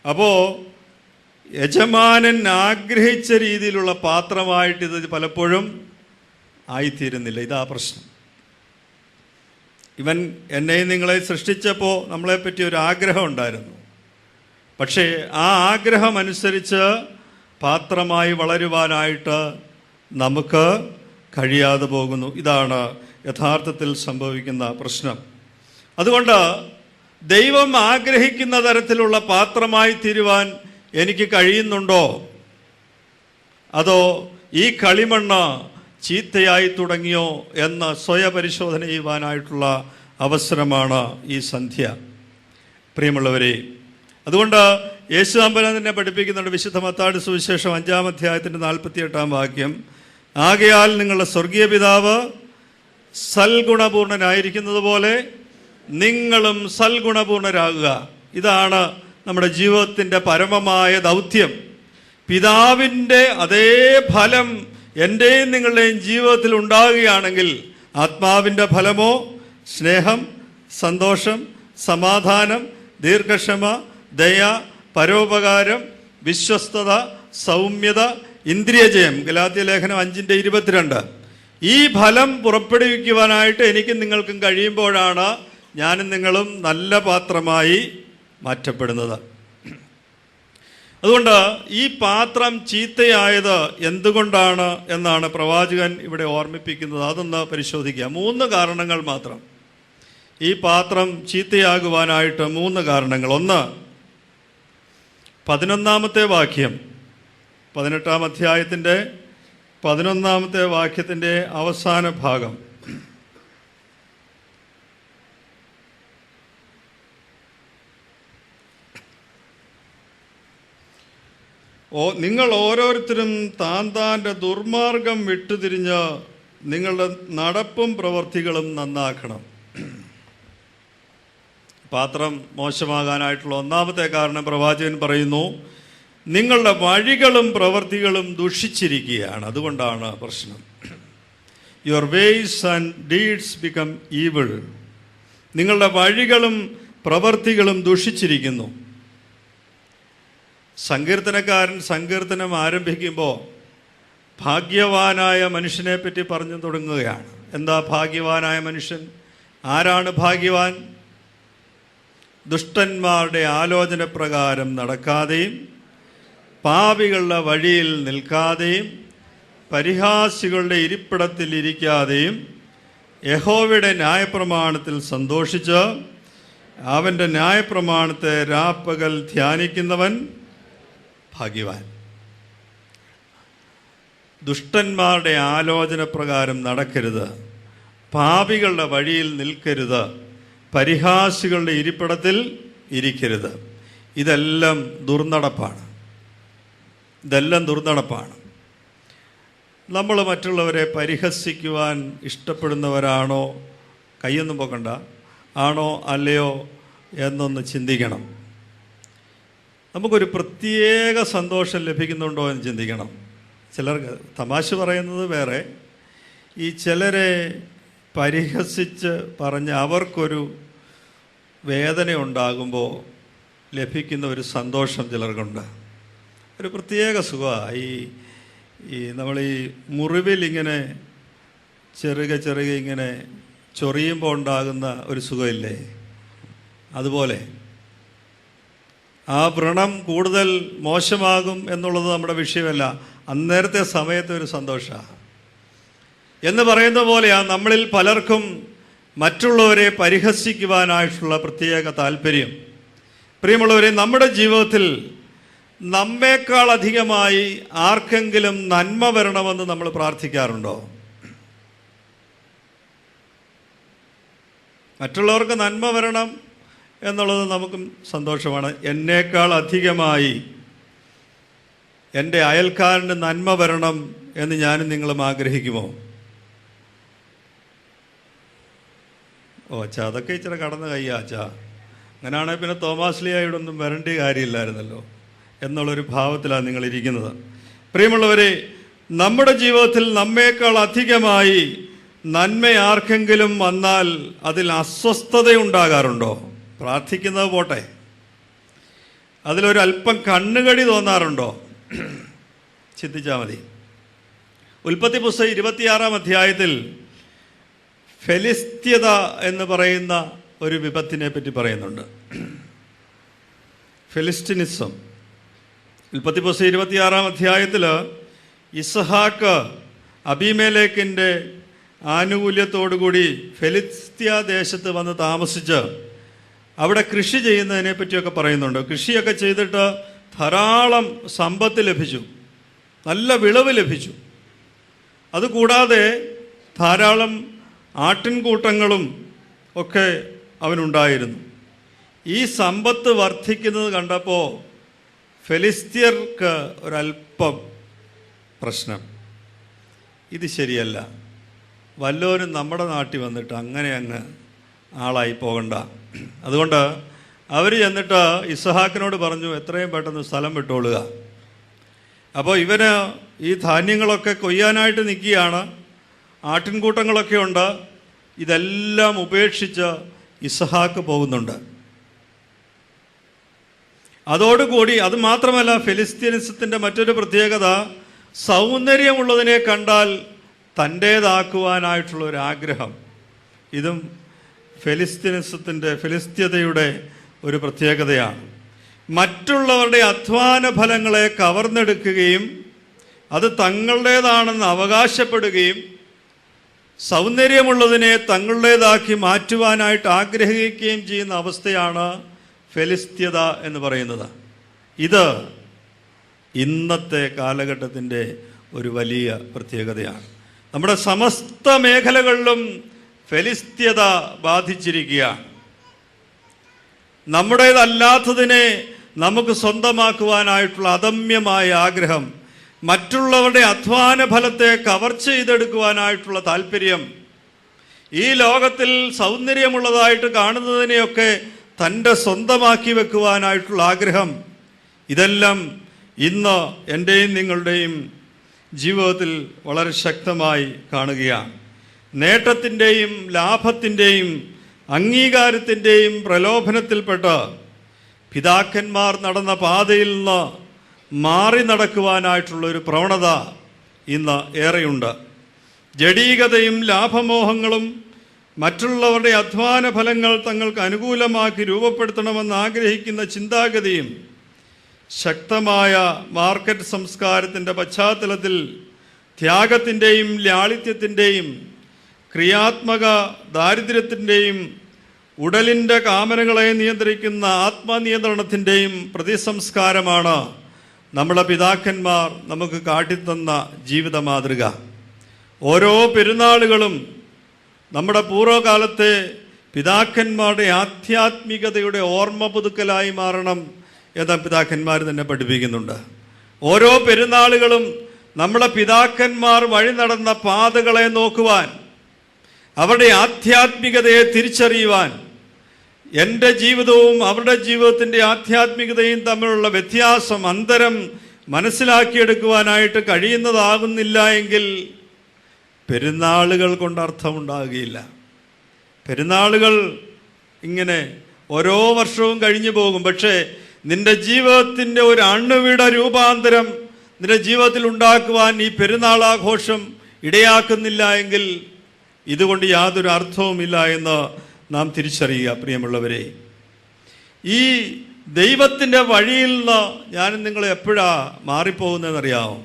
അപ്പോൾ യജമാനൻ ആഗ്രഹിച്ച രീതിയിലുള്ള പാത്രമായിട്ട് ഇത് പലപ്പോഴും ആയിത്തീരുന്നില്ല. ഇതാ പ്രശ്നം. ഇവൻ എന്നെയും നിങ്ങളെ സൃഷ്ടിച്ചപ്പോൾ നമ്മളെപ്പറ്റി ഒരു ആഗ്രഹം ഉണ്ടായിരുന്നു. പക്ഷേ ആ ആഗ്രഹം അനുസരിച്ച് പാത്രമായി വളരുവാനായിട്ട് നമുക്ക് കഴിയാതെ പോകുന്നു. ഇതാണ് യഥാർത്ഥത്തിൽ സംഭവിക്കുന്ന പ്രശ്നം. അതുകൊണ്ട് ദൈവം ആഗ്രഹിക്കുന്ന തരത്തിലുള്ള പാത്രമായി തീരുവാൻ എനിക്ക് കഴിയുന്നുണ്ടോ? അതോ ഈ കളിമണ്ണ് ചീത്തയായി തുടങ്ങിയോ എന്ന് സ്വയപരിശോധന ചെയ്യുവാനായിട്ടുള്ള അവസരമാണ് ഈ സന്ധ്യ. പ്രിയമുള്ളവരെ, അതുകൊണ്ട് യേശുദാമ്പനം തന്നെ പഠിപ്പിക്കുന്നുണ്ട്. വിശുദ്ധ മത്തായിയുടെ സുവിശേഷം 5-ാം അധ്യായത്തിൻ്റെ 48-ാം വാക്യം, ആകയാൽ നിങ്ങളുടെ സ്വർഗീയ പിതാവ് സൽഗുണപൂർണനായിരിക്കുന്നത് പോലെ നിങ്ങളും സൽഗുണപൂർണരാകുക. ഇതാണ് നമ്മുടെ ജീവിതത്തിൻ്റെ പരമമായ ദൗത്യം. പിതാവിൻ്റെ അതേ ഫലം എൻ്റെയും നിങ്ങളുടെയും ജീവിതത്തിൽ ഉണ്ടാകുകയാണെങ്കിൽ ആത്മാവിൻ്റെ ഫലമോ സ്നേഹം, സന്തോഷം, സമാധാനം, ദീർഘക്ഷമ, ദയ, പരോപകാരം, വിശ്വസ്തത, സൗമ്യത, ഇന്ദ്രിയജയം, ഗലാത്യ ലേഖനം 5:22. ഈ ഫലം പുറപ്പെടുവിക്കുവാനായിട്ട് എനിക്കും നിങ്ങൾക്കും കഴിയുമ്പോഴാണ് ഞാനും നിങ്ങളും നല്ല പാത്രമായി മാറ്റപ്പെടുന്നത്. അതുകൊണ്ട് ഈ പാത്രം ചീത്തയായത് എന്തുകൊണ്ടാണ് എന്നാണ് പ്രവാചകൻ ഇവിടെ ഓർമ്മിപ്പിക്കുന്നത്. അതൊന്ന് പരിശോധിക്കുക. 3 കാരണങ്ങൾ മാത്രം. ഈ പാത്രം ചീത്തയാകുവാനായിട്ട് 3 കാരണങ്ങൾ. ഒന്ന്, 11-ാമത്തെ വാക്യം, 18-ാം അധ്യായത്തിൻ്റെ 11-ാമത്തെ വാക്യത്തിൻ്റെ അവസാന ഭാഗം. നിങ്ങൾ ഓരോരുത്തരും താൻ്റെ ദുർമാർഗം വിട്ടുതിരിഞ്ഞ് നിങ്ങളുടെ നടപ്പും പ്രവർത്തികളും നന്നാക്കണം. പാത്രം മോശമാകാനായിട്ടുള്ള 1-ാമത്തെ കാരണം പ്രവാചകൻ പറയുന്നു, നിങ്ങളുടെ വഴികളും പ്രവർത്തികളും ദുഷിച്ചിരിക്കുകയാണ്. അതുകൊണ്ടാണ് പ്രശ്നം. Your ways and deeds become evil. നിങ്ങളുടെ വഴികളും പ്രവർത്തികളും ദുഷിച്ചിരിക്കുന്നു. സങ്കീർത്തനക്കാരൻ സങ്കീർത്തനം ആരംഭിക്കുമ്പോൾ ഭാഗ്യവാനായ മനുഷ്യനെ പറ്റി പറഞ്ഞു തുടങ്ങുകയാണ്. എന്താ ഭാഗ്യവാനായ മനുഷ്യൻ? ആരാണ് ഭാഗ്യവാൻ? ദുഷ്ടന്മാരുടെ ആലോചന പ്രകാരം നടക്കാതെയും പാപികളുടെ വഴിയിൽ നിൽക്കാതെയും പരിഹാസികളുടെ ഇരിപ്പിടത്തിൽ ഇരിക്കാതെയും യഹോവയുടെ ന്യായപ്രമാണത്തിൽ സന്തോഷിച്ച് അവൻ്റെ ന്യായപ്രമാണത്തെ രാപ്പകൽ ധ്യാനിക്കുന്നവൻ ഭാഗ്യവാൻ. ദുഷ്ടന്മാരുടെ ആലോചന പ്രകാരം നടക്കരുത്, പാപികളുടെ വഴിയിൽ നിൽക്കരുത്, പരിഹാസികളുടെ ഇരിപ്പിടത്തിൽ ഇരിക്കരുത്. ഇതെല്ലാം ദുർനടപ്പാണ്. ഇതെല്ലാം ദുർനടപ്പാണ്. നമ്മൾ മറ്റുള്ളവരെ പരിഹസിക്കുവാൻ ഇഷ്ടപ്പെടുന്നവരാണോ, കൈയൊന്നും പോക്കണ്ട, ആണോ അല്ലയോ എന്നൊന്ന് ചിന്തിക്കണം. നമുക്കൊരു പ്രത്യേക സന്തോഷം ലഭിക്കുന്നുണ്ടോ എന്ന് ചിന്തിക്കണം. ചിലർക്ക് തമാശ പറയുന്നത് വേറെ, ഈ ചിലരെ പരിഹസിച്ച് പറഞ്ഞ് അവർക്കൊരു വേദന ഉണ്ടാകുമ്പോൾ ലഭിക്കുന്ന ഒരു സന്തോഷം ചിലർക്കുണ്ട്. ഒരു പ്രത്യേക സുഖമാണ്. ഈ നമ്മൾ ഈ മുറിവിൽ ഇങ്ങനെ ചെറുക ഇങ്ങനെ ചൊറിയുമ്പോൾ ഉണ്ടാകുന്ന ഒരു സുഖമില്ലേ, അതുപോലെ ആ വ്രണം കൂടുതൽ മോശമാകും എന്നുള്ളത് നമ്മുടെ വിഷയമല്ല, അന്നേരത്തെ സമയത്തെ ഒരു സന്തോഷമാണ് എന്ന് പറയുന്ന പോലെയാണ് നമ്മളിൽ പലർക്കും മറ്റുള്ളവരെ പരിഹസിക്കുവാനായിട്ടുള്ള പ്രത്യേക താല്പര്യം. പ്രിയമുള്ളവരെ, നമ്മുടെ ജീവിതത്തിൽ നമ്മേക്കാൾ അധികമായി ആർക്കെങ്കിലും നന്മ വരണമെന്ന് നമ്മൾ പ്രാർത്ഥിക്കാറുണ്ടോ? മറ്റുള്ളവർക്ക് നന്മ വരണം എന്നുള്ളത് നമുക്കും സന്തോഷമാണ്. എന്നേക്കാൾ അധികമായി എൻ്റെ അയൽക്കാരന് നന്മ വരണം എന്ന് ഞാനും നിങ്ങളും ആഗ്രഹിക്കുമോ? അച്ഛാ, അതൊക്കെ ഇച്ചിരി കടന്നു കയ്യാ അച്ഛാ, അങ്ങനെയാണെങ്കിൽ പിന്നെ തോമാസ് ലീഹായോടൊന്നും വരേണ്ട കാര്യമില്ലായിരുന്നല്ലോ എന്നുള്ളൊരു ഭാവത്തിലാണ് നിങ്ങളിരിക്കുന്നത്. പ്രിയമുള്ളവരെ, നമ്മുടെ ജീവിതത്തിൽ നമ്മേക്കാൾ അധികമായി നന്മ ആർക്കെങ്കിലും വന്നാൽ അതിൽ അസ്വസ്ഥതയുണ്ടാകാറുണ്ടോ? പ്രാർത്ഥിക്കുന്നത് പോട്ടെ, അതിലൊരല്പം കണ്ണുകടി തോന്നാറുണ്ടോ? ചിന്തിച്ചാൽ മതി. ഉൽപ്പത്തി പുസ്തകം 26-ാം അധ്യായത്തിൽ ഫെലിസ്ത്യത എന്ന് പറയുന്ന ഒരു വിപത്തിനെ പറ്റി പറയുന്നുണ്ട്. ഫെലിസ്റ്റിനിസം. ഉൽപ്പത്തി പുസ്തകം 26-ാം അധ്യായത്തിൽ ഇസ്ഹാക്ക് അബീമേലെക്കിൻ്റെ ആനുകൂല്യത്തോടുകൂടി ഫെലിസ്ത്യ ദേശത്ത് വന്ന് താമസിച്ച് അവിടെ കൃഷി ചെയ്യുന്നതിനെ പറ്റിയൊക്കെ പറയുന്നുണ്ട്. കൃഷിയൊക്കെ ചെയ്തിട്ട് ധാരാളം സമ്പത്ത് ലഭിച്ചു, നല്ല വിളവ് ലഭിച്ചു. അതുകൂടാതെ ധാരാളം ആട്ടിൻകൂട്ടങ്ങളും ഒക്കെ അവനുണ്ടായിരുന്നു. ഈ സമ്പത്ത് വർദ്ധിക്കുന്നത് കണ്ടപ്പോൾ ഫെലിസ്ത്യർക്ക് ഒരല്പം പ്രശ്നം, ഇത് ശരിയല്ല, വല്ലവരും നമ്മുടെ നാട്ടിൽ വന്നിട്ട് അങ്ങനെ അങ്ങ് ആളായി പോകണ്ട. അതുകൊണ്ട് അവർ ചെന്നിട്ട് ഇസ്ഹാക്കിനോട് പറഞ്ഞു, എത്രയും പെട്ടെന്ന് സ്ഥലം വിട്ടോളുക. അപ്പോൾ ഇവന് ഈ ധാന്യങ്ങളൊക്കെ കൊയ്യാനായിട്ട് നിൽക്കുകയാണ്, ആട്ടിൻകൂട്ടങ്ങളൊക്കെ ഉണ്ട്. ഇതെല്ലാം ഉപേക്ഷിച്ച് ഇസ്ഹാക്ക് പോകുന്നുണ്ട്. അതോടുകൂടി അത് മാത്രമല്ല, ഫെലിസ്തീനിസത്തിൻ്റെ മറ്റൊരു പ്രത്യേകത, സൗന്ദര്യമുള്ളതിനെ കണ്ടാൽ തൻ്റേതാക്കുവാനായിട്ടുള്ള ഒരു ആഗ്രഹം. ഇതും ഫെലിസ്ത്യതയുടെ ഒരു പ്രത്യേകതയാണ്. മറ്റുള്ളവരുടെ അധ്വാന ഫലങ്ങളെ കവർന്നെടുക്കുകയും അത് തങ്ങളുടേതാണെന്ന് അവകാശപ്പെടുകയും സൗന്ദര്യമുള്ളതിനെ തങ്ങളുടേതാക്കി മാറ്റുവാനായിട്ട് ആഗ്രഹിക്കുകയും ചെയ്യുന്ന അവസ്ഥയാണ് ഫെലിസ്ത്യത എന്ന് പറയുന്നത്. ഇത് ഇന്നത്തെ കാലഘട്ടത്തിൻ്റെ ഒരു വലിയ പ്രത്യേകതയാണ്. നമ്മുടെ സമസ്ത മേഖലകളിലും ഫെലിസ്ത്യത ബാധിച്ചിരിക്കുകയാണ്. നമ്മുടേതല്ലാത്തതിനെ നമുക്ക് സ്വന്തമാക്കുവാനായിട്ടുള്ള അദമ്യമായ ആഗ്രഹം, മറ്റുള്ളവരുടെ അധ്വാന ഫലത്തെ കവർ ചെയ്തെടുക്കുവാനായിട്ടുള്ള താല്പര്യം, ഈ ലോകത്തിൽ സൗന്ദര്യമുള്ളതായിട്ട് കാണുന്നതിനെയൊക്കെ തൻ്റെ സ്വന്തമാക്കി വെക്കുവാനായിട്ടുള്ള ആഗ്രഹം, ഇതെല്ലാം ഇന്ന് എൻ്റെയും നിങ്ങളുടെയും ജീവിതത്തിൽ വളരെ ശക്തമായി കാണുകയാണ്. നേട്ടത്തിൻ്റെയും ലാഭത്തിൻ്റെയും അംഗീകാരത്തിൻ്റെയും പ്രലോഭനത്തിൽപ്പെട്ട് പിതാക്കന്മാർ നടന്ന പാതയിൽ നിന്ന് മാറി നടക്കുവാനായിട്ടുള്ളൊരു പ്രവണത ഇന്ന് ഏറെയുണ്ട്. ജഡീകതയും ലാഭമോഹങ്ങളും മറ്റുള്ളവരുടെ അധ്വാന ഫലങ്ങൾ തങ്ങൾക്ക് അനുകൂലമാക്കി രൂപപ്പെടുത്തണമെന്ന് ആഗ്രഹിക്കുന്ന ചിന്താഗതിയും ശക്തമായ മാർക്കറ്റ് സംസ്കാരത്തിൻ്റെ പശ്ചാത്തലത്തിൽ ത്യാഗത്തിൻ്റെയും ലാളിത്യത്തിൻ്റെയും ക്രിയാത്മക ദാരിദ്ര്യത്തിൻ്റെയും ഉടലിൻ്റെ കാമനകളെ നിയന്ത്രിക്കുന്ന ആത്മനിയന്ത്രണത്തിൻ്റെയും പ്രതിസംസ്കാരമാണ് നമ്മുടെ പിതാക്കന്മാർ നമുക്ക് കാട്ടിത്തന്ന ജീവിത മാതൃക. ഓരോ പെരുന്നാളുകളും നമ്മുടെ പൂർവ്വകാലത്തെ പിതാക്കന്മാരുടെ ആധ്യാത്മികതയുടെ ഓർമ്മ പുതുക്കലായി മാറണം എന്ന് പിതാക്കന്മാർ തന്നെ പഠിപ്പിക്കുന്നുണ്ട്. ഓരോ പെരുന്നാളുകളും നമ്മുടെ പിതാക്കന്മാർ വഴി നടന്ന പാതകളെ നോക്കുവാൻ, അവരുടെ ആധ്യാത്മികതയെ തിരിച്ചറിയുവാൻ, എൻ്റെ ജീവിതവും അവരുടെ ജീവിതത്തിൻ്റെ ആധ്യാത്മികതയും തമ്മിലുള്ള വ്യത്യാസം, അന്തരം മനസ്സിലാക്കിയെടുക്കുവാനായിട്ട് കഴിയുന്നതാകുന്നില്ല എങ്കിൽ പെരുന്നാളുകൾ കൊണ്ട് അർത്ഥമുണ്ടാകുകയില്ല. പെരുന്നാളുകൾ ഇങ്ങനെ ഓരോ വർഷവും കഴിഞ്ഞു പോകും. പക്ഷേ നിന്റെ ജീവിതത്തിൻ്റെ ഒരു അണുവിട രൂപാന്തരം നിന്റെ ജീവിതത്തിൽ ഉണ്ടാക്കുവാൻ ഈ പെരുന്നാളാഘോഷം ഇടയാക്കുന്നില്ല എങ്കിൽ ഇതുകൊണ്ട് യാതൊരു അർത്ഥവുമില്ല എന്ന് നാം തിരിച്ചറിയുക. പ്രിയമുള്ളവരെ, ഈ ദൈവത്തിൻ്റെ വഴിയിൽ നിന്ന് ഞാനും നിങ്ങൾ എപ്പോഴാണ് മാറിപ്പോകുന്നതെന്നറിയാമോ?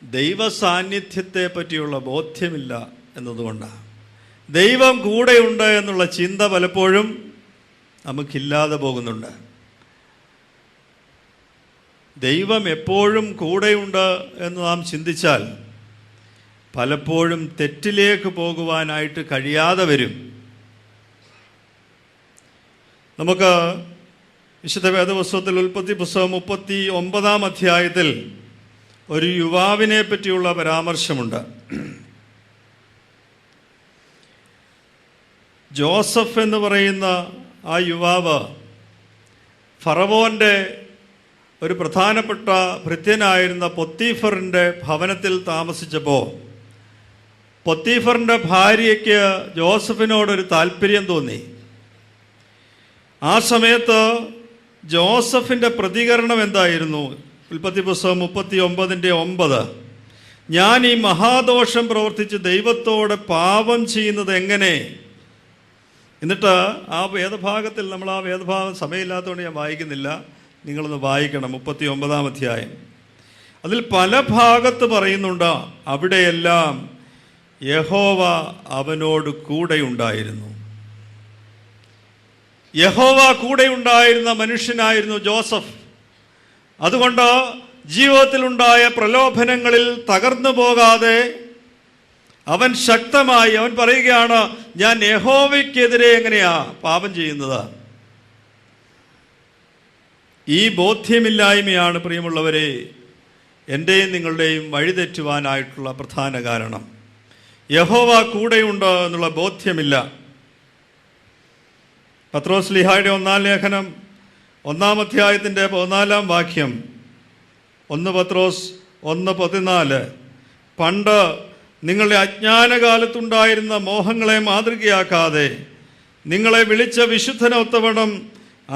ദൈവ സാന്നിധ്യത്തെ പറ്റിയുള്ള ബോധ്യമില്ല എന്നതുകൊണ്ടാണ്. ദൈവം കൂടെയുണ്ട് എന്നുള്ള ചിന്ത പലപ്പോഴും നമുക്കില്ലാതെ പോകുന്നുണ്ട്. ദൈവം എപ്പോഴും കൂടെയുണ്ട് എന്ന് നാം ചിന്തിച്ചാൽ പലപ്പോഴും തെറ്റിലേക്ക് പോകുവാനായിട്ട് കഴിയാതെ വരും. നമുക്ക് വിശുദ്ധ വേദപുസ്തകത്തിൽ ഉൽപ്പത്തി പുസ്തകം 39-ാം അധ്യായത്തിൽ ഒരു യുവാവിനെ പറ്റിയുള്ള പരാമർശമുണ്ട്. ജോസഫ് എന്ന് പറയുന്ന ആ യുവാവ് ഫറവോൻ്റെ ഒരു പ്രധാനപ്പെട്ട ഭൃത്യനായിരുന്ന പൊത്തീഫറിൻ്റെ ഭവനത്തിൽ താമസിച്ചപ്പോൾ പൊത്തീഫറിൻ്റെ ഭാര്യയ്ക്ക് ജോസഫിനോടൊരു താല്പര്യം തോന്നി. ആ സമയത്ത് ജോസഫിൻ്റെ പ്രതികരണം എന്തായിരുന്നു? ഉൽപ്പത്തി പുസ്തകം 39:9, ഞാൻ ഈ മഹാദോഷം പ്രവർത്തിച്ച് ദൈവത്തോട് പാപം ചെയ്യുന്നത് എങ്ങനെ? എന്നിട്ട് ആ വേദഭാഗത്തിൽ, നമ്മൾ ആ വേദഭാഗം സമയമില്ലാത്തതുകൊണ്ട് ഞാൻ വായിക്കുന്നില്ല, നിങ്ങളൊന്ന് വായിക്കണം. 39-ാം അധ്യായം. അതിൽ പല ഭാഗത്ത് പറയുന്നുണ്ട്, അവിടെയെല്ലാം യഹോവ അവനോട് കൂടെയുണ്ടായിരുന്നു. യഹോവ കൂടെയുണ്ടായിരുന്ന മനുഷ്യനായിരുന്നു ജോസഫ്. അതുകൊണ്ട് ജീവിതത്തിലുണ്ടായ പ്രലോഭനങ്ങളിൽ തകർന്നു പോകാതെ അവൻ ശക്തമായി അവൻ പറയുകയാണ്, ഞാൻ യഹോവയ്ക്കെതിരെ എങ്ങനെയാ പാപം ചെയ്യുന്നത്? ഈ ബോധ്യമില്ലായ്മയാണ് പ്രിയമുള്ളവരെ എൻ്റെയും നിങ്ങളുടെയും വഴിതെറ്റുവാനായിട്ടുള്ള പ്രധാന കാരണം. യഹോവ കൂടെയുണ്ട് എന്നുള്ള ബോധ്യമില്ല. പത്രോസ് ശ്ലീഹായുടെ 1-ാം ലേഖനം 1-ാം അധ്യായത്തിൻ്റെ 14-ാം വാക്യം, 1 പത്രോസ് 1:14, പണ്ട് നിങ്ങളുടെ അജ്ഞാനകാലത്തുണ്ടായിരുന്ന മോഹങ്ങളെ മാതൃകയാക്കാതെ നിങ്ങളെ വിളിച്ച വിശുദ്ധനൊത്തവണ്ണം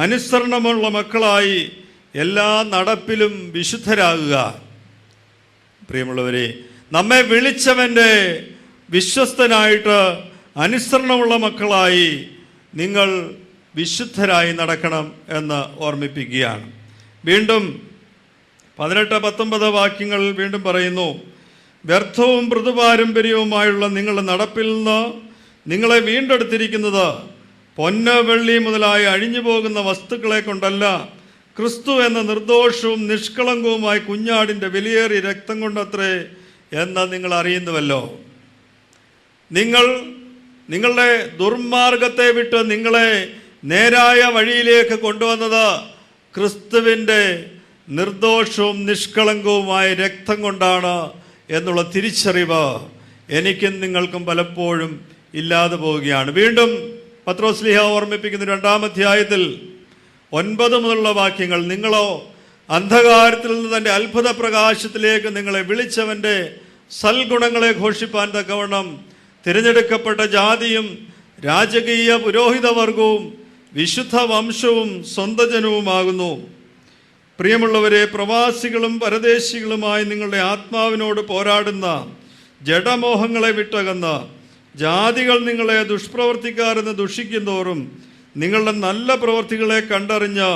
അനുസരണമുള്ള മക്കളായി എല്ലാ നടപ്പിലും വിശുദ്ധരാകുക. പ്രിയമുള്ളവരെ, നമ്മെ വിളിച്ചവൻ്റെ വിശ്വസ്തനായിട്ട് അനുസരണമുള്ള മക്കളായി നിങ്ങൾ വിശുദ്ധരായി നടക്കണം എന്ന് ഓർമ്മിപ്പിക്കുകയാണ്. വീണ്ടും 18-19 വാക്യങ്ങളിൽ വീണ്ടും പറയുന്നു, വ്യർത്ഥവും മൃദുപാരമ്പര്യവുമായുള്ള നിങ്ങളുടെ നടപ്പിൽ നിന്ന് നിങ്ങളെ വീണ്ടെടുത്തിരിക്കുന്നത് പൊന്ന് വെള്ളി മുതലായ അഴിഞ്ഞു പോകുന്ന വസ്തുക്കളെ കൊണ്ടല്ല, ക്രിസ്തു എന്ന നിർദോഷവും നിഷ്കളങ്കവുമായ കുഞ്ഞാടിൻ്റെ വിലയേറിയ രക്തം കൊണ്ടത്രേ എന്ന് നിങ്ങൾ അറിയുന്നുവല്ലോ. നിങ്ങളുടെ ദുർമാർഗത്തെ വിട്ട് നിങ്ങളെ നേരായ വഴിയിലേക്ക് കൊണ്ടുവന്നത് ക്രിസ്തുവിൻ്റെ നിർദോഷവും നിഷ്കളങ്കവുമായ രക്തം കൊണ്ടാണ് എന്നുള്ള തിരിച്ചറിവ് എനിക്കും നിങ്ങൾക്കും പലപ്പോഴും ഇല്ലാതെ പോവുകയാണ്. വീണ്ടും പത്രോസ് ശ്ലീഹ ഓർമ്മിപ്പിക്കുന്ന 2-ാം അധ്യായത്തിൽ 9 മുതലുള്ള വാക്യങ്ങൾ, നിങ്ങളോ അന്ധകാരത്തിൽ നിന്ന് തൻ്റെ അത്ഭുത പ്രകാശത്തിലേക്ക് നിങ്ങളെ വിളിച്ചവൻ്റെ സൽഗുണങ്ങളെ ഘോഷിപ്പാൻ തക്കവണ്ണം തിരഞ്ഞെടുക്കപ്പെട്ട ജാതിയും രാജകീയ പുരോഹിതവർഗവും വിശുദ്ധ വംശവും സ്വന്തജനവുമാകുന്നു. പ്രിയമുള്ളവരെ, പ്രവാസികളും പരദേശികളുമായി നിങ്ങളുടെ ആത്മാവിനോട് പോരാടുന്ന ജഡമോഹങ്ങളെ വിട്ടകന്ന് ജാതികൾ നിങ്ങളെ ദുഷ്പ്രവർത്തിക്കാരെന്ന് ദുഷിക്കുന്തോറും നിങ്ങളുടെ നല്ല പ്രവൃത്തികളെ കണ്ടറിഞ്ഞ്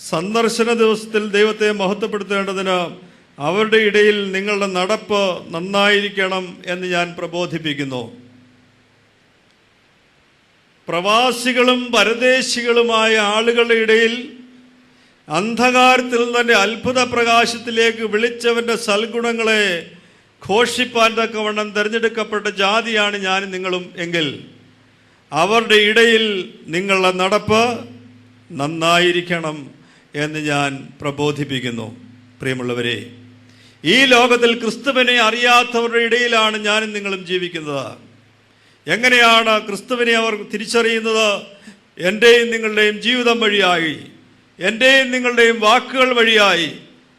സന്ദർശന ദിവസത്തിൽ ദൈവത്തെ മഹത്വപ്പെടുത്തേണ്ടതിന് അവരുടെ ഇടയിൽ നിങ്ങളുടെ നടപ്പ് നന്നായിരിക്കണം എന്ന് ഞാൻ പ്രബോധിപ്പിക്കുന്നു. പ്രവാസികളും പരദേശികളുമായ ആളുകളുടെ ഇടയിൽ അന്ധകാരത്തിൽ തന്നെ അത്ഭുത പ്രകാശത്തിലേക്ക് വിളിച്ചവൻ്റെ സൽഗുണങ്ങളെ ഘോഷിപ്പാൻ തക്കവണ്ണം തിരഞ്ഞെടുക്കപ്പെട്ട ജാതിയാണ് ഞാനും നിങ്ങളും എങ്കിൽ അവരുടെ ഇടയിൽ നിങ്ങളുടെ നടപ്പ് നന്നായിരിക്കണം എന്ന് ഞാൻ പ്രബോധിപ്പിക്കുന്നു. പ്രിയമുള്ളവരെ, ഈ ലോകത്തിൽ ക്രിസ്തുവിനെ അറിയാത്തവരുടെ ഇടയിലാണ് ഞാനും നിങ്ങളും ജീവിക്കുന്നത്. എങ്ങനെയാണ് ക്രിസ്തുവിനെ അവർ തിരിച്ചറിയുന്നത്? എൻ്റെയും നിങ്ങളുടെയും ജീവിതം വഴിയായി, എൻ്റെയും നിങ്ങളുടെയും വാക്കുകൾ വഴിയായി,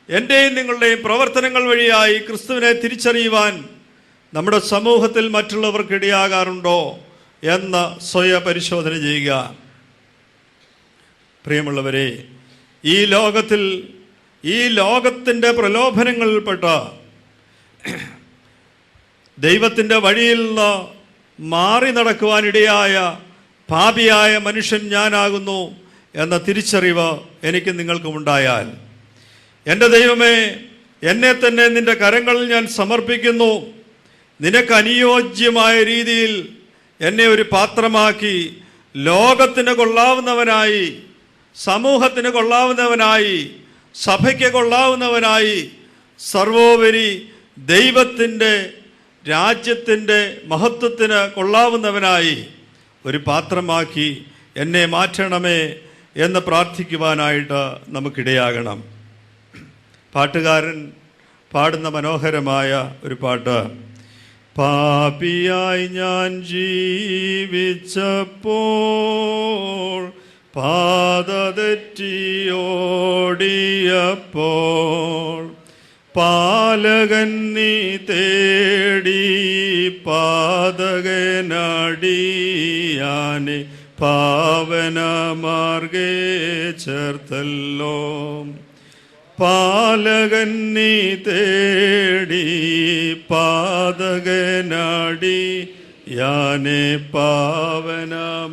എൻ്റെയും നിങ്ങളുടെയും പ്രവർത്തനങ്ങൾ വഴിയായി ക്രിസ്തുവിനെ തിരിച്ചറിയുവാൻ നമ്മുടെ സമൂഹത്തിൽ മറ്റുള്ളവർക്ക് ഇടയാകാറുണ്ടോ എന്ന് സ്വയ പരിശോധന ചെയ്യുക. പ്രിയമുള്ളവരെ, ഈ ലോകത്തിൻ്റെ പ്രലോഭനങ്ങളിൽപ്പെട്ട ദൈവത്തിൻ്റെ വഴിയിൽ നിന്ന് മാറി നടക്കുവാനിടയായ പാപിയായ മനുഷ്യൻ ഞാനാകുന്നു എന്ന തിരിച്ചറിവ് എനിക്ക് നിങ്ങൾക്കും ഉണ്ടായാൽ, എൻ്റെ ദൈവമേ, എന്നെ തന്നെ നിൻ്റെ കരങ്ങളിൽ ഞാൻ സമർപ്പിക്കുന്നു. നിനക്ക് അനുയോജ്യമായ രീതിയിൽ എന്നെ ഒരു പാത്രമാക്കി ലോകത്തിന് കൊള്ളാവുന്നവനായി, സമൂഹത്തിന് കൊള്ളാവുന്നവനായി, സഭയ്ക്ക് കൊള്ളാവുന്നവനായി, സർവോപരി ദൈവത്തിൻ്റെ രാജ്യത്തിൻ്റെ മഹത്വത്തിന് കൊള്ളാവുന്നവനായി ഒരു പാത്രമാക്കി എന്നെ മാറ്റണമേ എന്ന് പ്രാർത്ഥിക്കുവാനായിട്ട് നമുക്കിടയാകണം. പാട്ടുകാരൻ പാടുന്ന മനോഹരമായ ഒരു പാട്ട്: പാപിയായി ഞാൻ ജീവിച്ചപ്പോൾ, പാത തെറ്റിയോടിയപ്പോൾ, പാലകൻ നീ തേടി പാതകനടിയാനെ പാവനമാർഗേ ചേർത്തല്ലോ. പാലകൻ നീ തേടി പാതകനടിയാനെ പാവനമാർഗേ.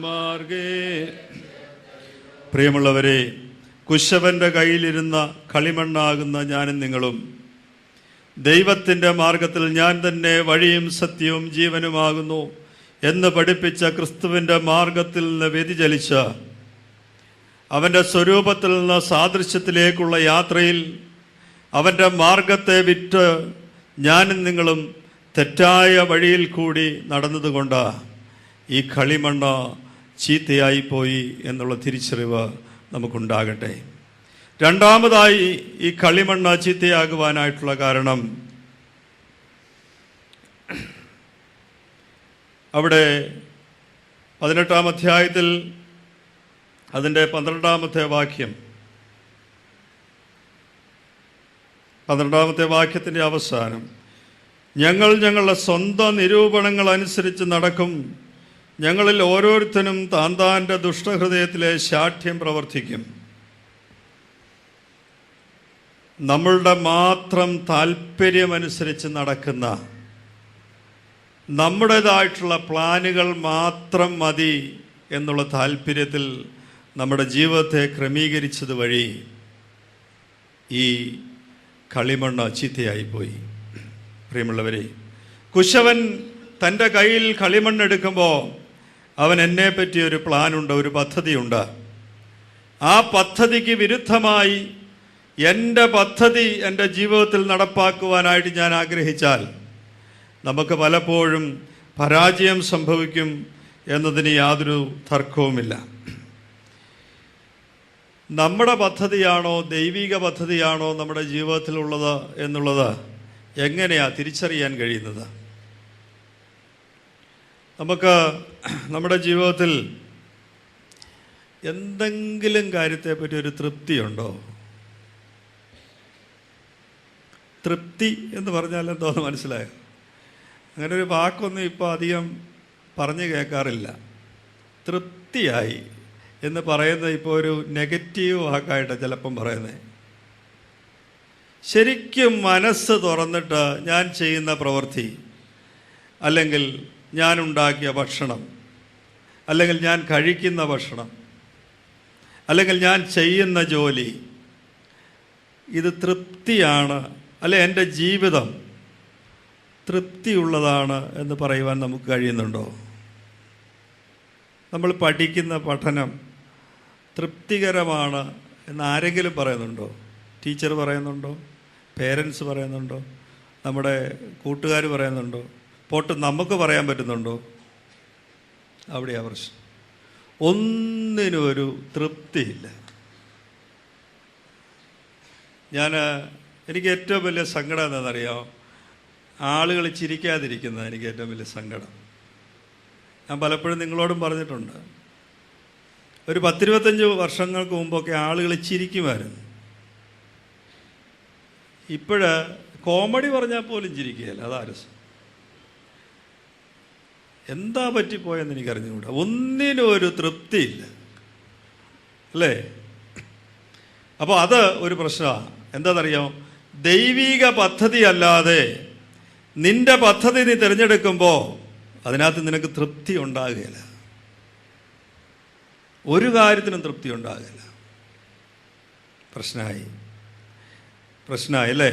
പ്രിയമുള്ളവരെ, കുശവൻ്റെ കയ്യിലിരുന്ന കളിമണ്ണാകുന്ന ഞാനും നിങ്ങളും ദൈവത്തിൻ്റെ മാർഗത്തിൽ ഞാൻ തന്നെ വഴിയും സത്യവും ജീവനുമാകുന്നു എന്ന് പഠിപ്പിച്ച ക്രിസ്തുവിൻ്റെ മാർഗത്തിൽ നിന്ന് വ്യതിചലിച്ച അവൻ്റെ സ്വരൂപത്തിൽ നിന്ന് സാദൃശ്യത്തിലേക്കുള്ള യാത്രയിൽ അവൻ്റെ മാർഗത്തെ വിറ്റ് ഞാനും നിങ്ങളും തെറ്റായ വഴിയിൽ കൂടി നടന്നതുകൊണ്ട് ഈ കളിമണ്ണ് ചീത്തയായിപ്പോയി എന്നുള്ള തിരിച്ചറിവ് നമുക്കുണ്ടാകട്ടെ. രണ്ടാമതായി, ഈ കളിമണ്ണ് ചീത്തയാകുവാനായിട്ടുള്ള കാരണം അവിടെ 18-ാം അധ്യായത്തിൽ അതിൻ്റെ 12-ാമത്തെ വാക്യം, 12-ാമത്തെ വാക്യത്തിൻ്റെ അവസാനം: ഞങ്ങൾ ഞങ്ങളുടെ സ്വന്തം നിരൂപണങ്ങൾ അനുസരിച്ച് നടക്കും, ഞങ്ങളിൽ ഓരോരുത്തരും താൻ്റെ ദുഷ്ടഹൃദയത്തിലെ ശാഠ്യം പ്രവർത്തിക്കും. നമ്മളുടെ മാത്രം താല്പര്യമനുസരിച്ച് നടക്കുന്ന, നമ്മുടേതായിട്ടുള്ള പ്ലാനുകൾ മാത്രം മതി എന്നുള്ള താല്പര്യത്തിൽ നമ്മുടെ ജീവിതത്തെ ക്രമീകരിച്ചത് വഴി ഈ കളിമണ്ണ് ചീത്തയായിപ്പോയി. പ്രിയമുള്ളവരെ, കുശവൻ തൻ്റെ കയ്യിൽ കളിമണ്ണെടുക്കുമ്പോൾ അവൻ എന്നെപ്പറ്റി ഒരു പ്ലാനുണ്ട്, ഒരു പദ്ധതിയുണ്ട്. ആ പദ്ധതിക്ക് വിരുദ്ധമായി എൻ്റെ പദ്ധതി എൻ്റെ ജീവിതത്തിൽ നടപ്പാക്കുവാനായിട്ട് ഞാൻ ആഗ്രഹിച്ചാൽ നമുക്ക് പലപ്പോഴും പരാജയം സംഭവിക്കും എന്നതിന് യാതൊരു തർക്കവുമില്ല. നമ്മുടെ പദ്ധതിയാണോ ദൈവിക പദ്ധതിയാണോ നമ്മുടെ ജീവിതത്തിലുള്ളത് എന്നുള്ളത് എങ്ങനെയാണ് തിരിച്ചറിയാൻ കഴിയുന്നത്? നമുക്ക് നമ്മുടെ ജീവിതത്തിൽ എന്തെങ്കിലും കാര്യത്തെപ്പറ്റി ഒരു തൃപ്തിയുണ്ടോ? തൃപ്തി എന്ന് പറഞ്ഞാൽ എന്തോന്ന് മനസ്സിലായോ? അങ്ങനെ ഒരു വാക്കൊന്നും ഇപ്പോൾ അധികം പറഞ്ഞു കേൾക്കാറില്ല. തൃപ്തിയായി എന്ന് പറയുന്നത് ഇപ്പോൾ ഒരു നെഗറ്റീവ് വാക്കായിട്ടാണ് ചിലപ്പം പറയുന്നത്. ശരിക്കും മനസ്സ് തുറന്നിട്ട് ഞാൻ ചെയ്യുന്ന പ്രവൃത്തി, അല്ലെങ്കിൽ ഞാൻ ഉണ്ടാക്കിയ ഭക്ഷണം, അല്ലെങ്കിൽ ഞാൻ കഴിക്കുന്ന ഭക്ഷണം, അല്ലെങ്കിൽ ഞാൻ ചെയ്യുന്ന ജോലി, ഇത് തൃപ്തിയാണ്, അല്ലെ എൻ്റെ ജീവിതം തൃപ്തിയുള്ളതാണ് എന്ന് പറയുവാൻ നമുക്ക് കഴിയുന്നുണ്ടോ? നമ്മൾ പഠിക്കുന്ന പഠനം തൃപ്തികരമാണ് എന്ന് ആരെങ്കിലും പറയുന്നുണ്ടോ? ടീച്ചർ പറയുന്നുണ്ടോ? പേരൻസ് പറയുന്നുണ്ടോ? നമ്മുടെ കൂട്ടുകാർ പറയുന്നുണ്ടോ? പോട്ട് നമുക്ക് പറയാൻ പറ്റുന്നുണ്ടോ? അവിടെയാണ് പ്രശ്നം. ഒന്നിനും ഒരു തൃപ്തിയില്ല. ഞാൻ എനിക്ക് ഏറ്റവും വലിയ സങ്കടം എന്താണെന്നറിയോ? ആളുകൾ ചിരിക്കാതിരിക്കുന്നത് എനിക്ക് ഏറ്റവും വലിയ സങ്കടം. ഞാൻ പലപ്പോഴും നിങ്ങളോടും പറഞ്ഞിട്ടുണ്ട്, ഒരു 10-25 വർഷങ്ങൾക്ക് മുമ്പൊക്കെ ആളുകൾ ചിരിക്കുമായിരുന്നു. ഇപ്പോഴ് കോമഡി പറഞ്ഞാൽ പോലും ചിരിക്കുകയില്ല. അതാ രസം. എന്താ പറ്റിപ്പോയെന്ന് എനിക്കറിഞ്ഞുകൂടാ. ഒന്നിനും ഒരു തൃപ്തിയില്ല, അല്ലേ? അപ്പോൾ അത് ഒരു പ്രശ്നമാണ്. എന്താണെന്നറിയാം? ദൈവിക പദ്ധതി അല്ലാതെ നിന്റെ പദ്ധതി നീ തിരഞ്ഞെടുക്കുമ്പോൾ അതിനകത്ത് നിനക്ക് തൃപ്തി ഉണ്ടാകുകയില്ല. ഒരു കാര്യത്തിനും തൃപ്തി ഉണ്ടാകില്ല. പ്രശ്നമായി അല്ലേ?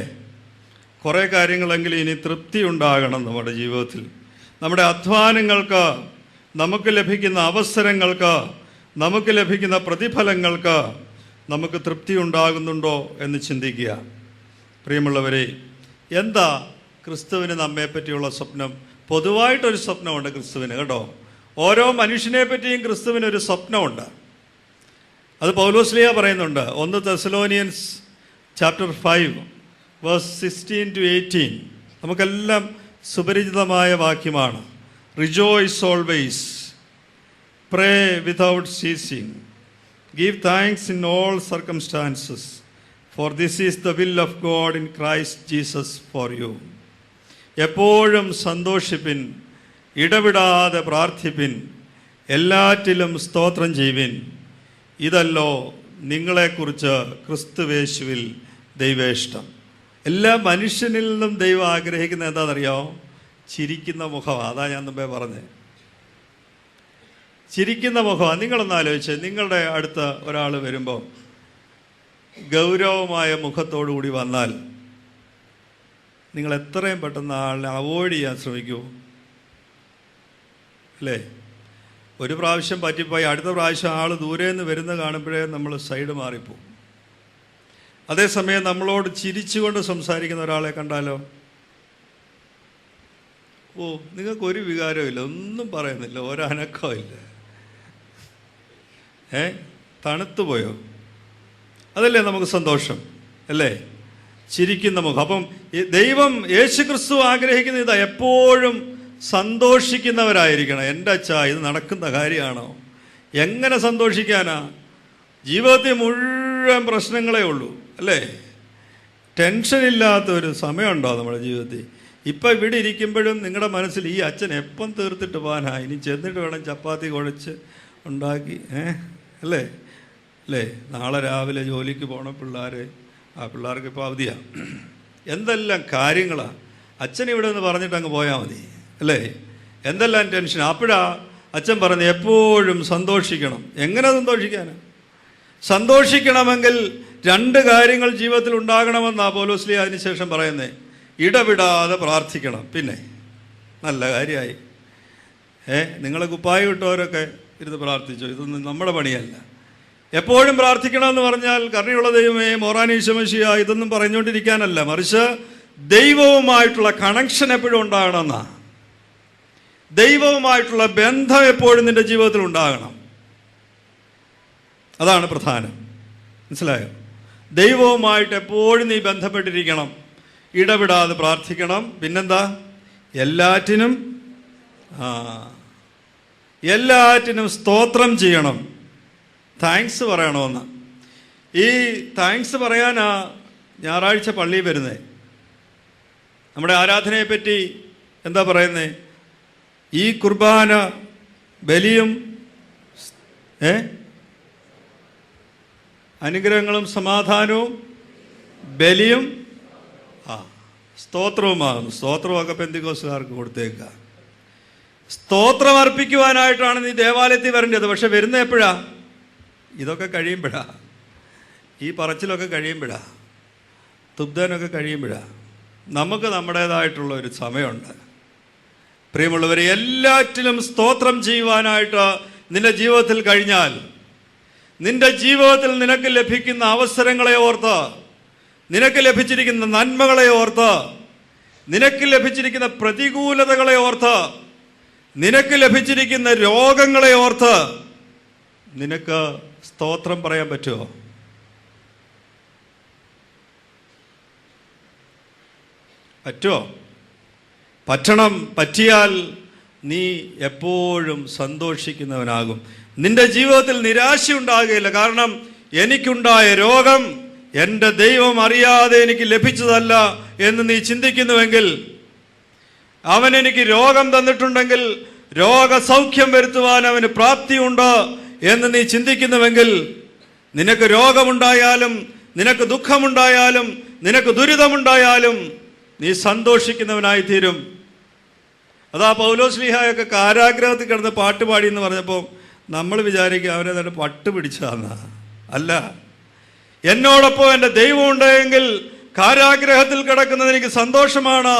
കുറേ കാര്യങ്ങളെങ്കിലും ഇനി തൃപ്തി ഉണ്ടാകണം നമ്മുടെ ജീവിതത്തിൽ. നമ്മുടെ അധ്വാനങ്ങൾക്ക്, നമുക്ക് ലഭിക്കുന്ന അവസരങ്ങൾക്ക്, നമുക്ക് ലഭിക്കുന്ന പ്രതിഫലങ്ങൾക്ക് നമുക്ക് തൃപ്തി ഉണ്ടാകുന്നുണ്ടോ എന്ന് ചിന്തിക്കുക. പ്രിയമുള്ളവരെ, എന്താ ക്രിസ്തുവിന് നമ്മെപ്പറ്റിയുള്ള സ്വപ്നം? പൊതുവായിട്ടൊരു സ്വപ്നമുണ്ട് ക്രിസ്തുവിന്, കേട്ടോ. ഓരോ മനുഷ്യനെ പറ്റിയും ക്രിസ്തുവിനൊരു സ്വപ്നമുണ്ട്. അത് പൗലോസ്ലീഹ പറയുന്നുണ്ട്. 1 തെസ്സലോനിയൻസ് ചാപ്റ്റർ 5 വേഴ്സ് 16-18 നമുക്കെല്ലാം സുപരിചിതമായ വാക്യമാണ്. Rejoice always, pray without ceasing, give thanks in all circumstances, for this is the will of God in Christ Jesus for you. എപ്പോഴും സന്തോഷിപ്പിൻ, ഇടവിടാതെ പ്രാർത്ഥിപ്പിൻ, എല്ലാറ്റിലും സ്തോത്രം ചെയ്യുവിൻ. ഇതല്ലോ നിങ്ങളെക്കുറിച്ച് ക്രിസ്തുവേശുവിൽ ദൈവേഷ്ടം. എല്ലാ മനുഷ്യനിൽ നിന്നും ദൈവം ആഗ്രഹിക്കുന്നത് എന്താണെന്നറിയോ? ചിരിക്കുന്ന മുഖമാണ്. അതാ ഞാൻ മുമ്പേ പറഞ്ഞത്, ചിരിക്കുന്ന മുഖമാണ്. നിങ്ങളൊന്ന് ആലോചിച്ച്, നിങ്ങളുടെ അടുത്ത് ഒരാൾ വരുമ്പോൾ ഗൗരവമായ മുഖത്തോടു കൂടി വന്നാൽ നിങ്ങൾ എത്രയും പെട്ടെന്ന് ആളിനെ അവോയ്ഡ് ചെയ്യാൻ ശ്രമിക്കൂ, അല്ലേ? ഒരു പ്രാവശ്യം പറ്റിപ്പോയി അടുത്ത പ്രാവശ്യം ആൾ ദൂരെ നിന്ന് വരുന്ന കാണുമ്പോഴേ നമ്മൾ സൈഡ് മാറിപ്പോവും. അതേസമയം നമ്മളോട് ചിരിച്ചുകൊണ്ട് സംസാരിക്കുന്ന ഒരാളെ കണ്ടാലോ, ഓ, നിങ്ങൾക്കൊരു വികാരമില്ല, ഒന്നും പറയുന്നില്ല, ഒരനക്കമില്ല, തണുത്തുപോയോ? അതല്ലേ നമുക്ക് സന്തോഷം, അല്ലേ? ചിരിക്കുന്ന മുഖം. അപ്പം ദൈവം, യേശു ക്രിസ്തു ആഗ്രഹിക്കുന്ന ഇതാ, എപ്പോഴും സന്തോഷിക്കുന്നവരായിരിക്കണം. എൻ്റെ അച്ഛാ, ഇത് നടക്കുന്ന കാര്യമാണോ? എങ്ങനെ സന്തോഷിക്കാനാ? ജീവിതത്തിൽ മുഴുവൻ പ്രശ്നങ്ങളേ ഉള്ളൂ, അല്ലേ? ടെൻഷനില്ലാത്തൊരു സമയമുണ്ടോ നമ്മുടെ ജീവിതത്തിൽ? ഇപ്പം ഇവിടെ ഇരിക്കുമ്പോഴും നിങ്ങളുടെ മനസ്സിൽ ഈ അച്ഛൻ എപ്പം തീർത്തിട്ട് പോകാനാ, ഇനി ചെന്നിട്ട് വേണം ചപ്പാത്തി കുഴച്ച് ഉണ്ടാക്കി, അല്ലേ? നാളെ രാവിലെ ജോലിക്ക് പോകണം പിള്ളേർ, ആ പിള്ളേർക്ക് ഇപ്പോൾ അവധിയാണ്. എന്തെല്ലാം കാര്യങ്ങളാണ്. അച്ഛൻ ഇവിടെ നിന്ന് പറഞ്ഞിട്ട് അങ്ങ് പോയാൽ മതി, അല്ലേ? എന്തെല്ലാം ടെൻഷൻ. അപ്പോഴാ അച്ഛൻ പറഞ്ഞു എപ്പോഴും സന്തോഷിക്കണം. എങ്ങനെ സന്തോഷിക്കാനാ? സന്തോഷിക്കണമെങ്കിൽ 2 കാര്യങ്ങൾ ജീവിതത്തിൽ ഉണ്ടാകണമെന്നാണ് പൗലോസ്ലീഹ അതിനുശേഷം പറയുന്നത്. ഇടവിടാതെ പ്രാർത്ഥിക്കണം. പിന്നെ നല്ല കാര്യമായി. നിങ്ങൾ കുപ്പായി വിട്ടവരൊക്കെ ഇരുന്ന് പ്രാർത്ഥിച്ചു. ഇതൊന്നും നമ്മുടെ പണിയല്ല. എപ്പോഴും പ്രാർത്ഥിക്കണമെന്ന് പറഞ്ഞാൽ കരുണയുള്ള ദൈവമേ, മോറാനീശ മശിഹാ, ഇതൊന്നും പറഞ്ഞുകൊണ്ടിരിക്കാനല്ല, മറിച്ച് ദൈവവുമായിട്ടുള്ള കണക്ഷൻ എപ്പോഴും ഉണ്ടാകണമെന്നാണ്. ദൈവവുമായിട്ടുള്ള ബന്ധം എപ്പോഴും നിൻ്റെ ജീവിതത്തിൽ ഉണ്ടാകണം. അതാണ് പ്രധാനം. മനസ്സിലായോ? ദൈവവുമായിട്ട് എപ്പോഴും നീ ബന്ധപ്പെട്ടിരിക്കണം, ഇടവിടാതെ പ്രാർത്ഥിക്കണം. പിന്നെന്താ? എല്ലാറ്റിനും സ്തോത്രം ചെയ്യണം, താങ്ക്സ് പറയണമെന്ന്. ഈ താങ്ക്സ് പറയാനാ ഞായറാഴ്ച പള്ളിയിൽ വരുന്നത്. നമ്മുടെ ആരാധനയെപ്പറ്റി എന്താ പറയുന്നത്? ഈ കുർബാന ബലിയും അനുഗ്രഹങ്ങളും സമാധാനവും ബലിയും സ്തോത്രവുമാകുന്നു. സ്തോത്രമൊക്കെ പെന്തിക്കോസ്തുകാർക്ക് കൊടുത്തേക്കുക. സ്തോത്രം അർപ്പിക്കുവാനായിട്ടാണ് നീ ദേവാലയത്തിൽ വരേണ്ടത്. പക്ഷെ വരുന്ന എപ്പോഴാ? ഇതൊക്കെ കഴിയുമ്പോഴാ, ഈ പറച്ചിലൊക്കെ കഴിയുമ്പോഴാ, തുബ്ദനൊക്കെ കഴിയുമ്പോഴാ. നമുക്ക് നമ്മുടേതായിട്ടുള്ള ഒരു സമയമുണ്ട്. പ്രിയമുള്ളവരെ, എല്ലാറ്റിലും സ്തോത്രം ചെയ്യുവാനായിട്ട് നിന്റെ ജീവിതത്തിൽ കഴിഞ്ഞാൽ, നിന്റെ ജീവിതത്തിൽ നിനക്ക് ലഭിക്കുന്ന അവസരങ്ങളെ ഓർത്ത്, നിനക്ക് ലഭിച്ചിരിക്കുന്ന നന്മകളെ ഓർത്ത്, നിനക്ക് ലഭിച്ചിരിക്കുന്ന പ്രതികൂലതകളെ ഓർത്ത്, നിനക്ക് ലഭിച്ചിരിക്കുന്ന രോഗങ്ങളെ ഓർത്ത് നിനക്ക് സ്തോത്രം പറയാൻ പറ്റുമോ? പറ്റുമോ? പറ്റണം. പറ്റിയാൽ നീ എപ്പോഴും സന്തോഷിക്കുന്നവനാകും. നിന്റെ ജീവിതത്തിൽ നിരാശയുണ്ടാകുകയില്ല. കാരണം എനിക്കുണ്ടായ രോഗം എൻ്റെ ദൈവം അറിയാതെ എനിക്ക് ലഭിച്ചതല്ല എന്ന് നീ ചിന്തിക്കുന്നുവെങ്കിൽ, അവൻ എനിക്ക് രോഗം തന്നിട്ടുണ്ടെങ്കിൽ രോഗസൗഖ്യം വരുത്തുവാൻ അവന് പ്രാപ്തിയുണ്ട് എന്ന് നീ ചിന്തിക്കുന്നുവെങ്കിൽ, നിനക്ക് രോഗമുണ്ടായാലും നിനക്ക് ദുഃഖമുണ്ടായാലും നിനക്ക് ദുരിതമുണ്ടായാലും നീ സന്തോഷിക്കുന്നവനായി തീരും. അതാ പൗലോസ്ലീഹായൊക്കെ കാരാഗ്രഹത്തിൽ കിടന്ന് പാട്ടുപാടി എന്ന് പറഞ്ഞപ്പോൾ നമ്മൾ വിചാരിക്കുക അവനെ പട്ട് പിടിച്ചതാന്നാ. അല്ല, എന്നോടൊപ്പം എൻ്റെ ദൈവം ഉണ്ടെങ്കിൽ കാരാഗ്രഹത്തിൽ കിടക്കുന്നത് എനിക്ക് സന്തോഷമാണ്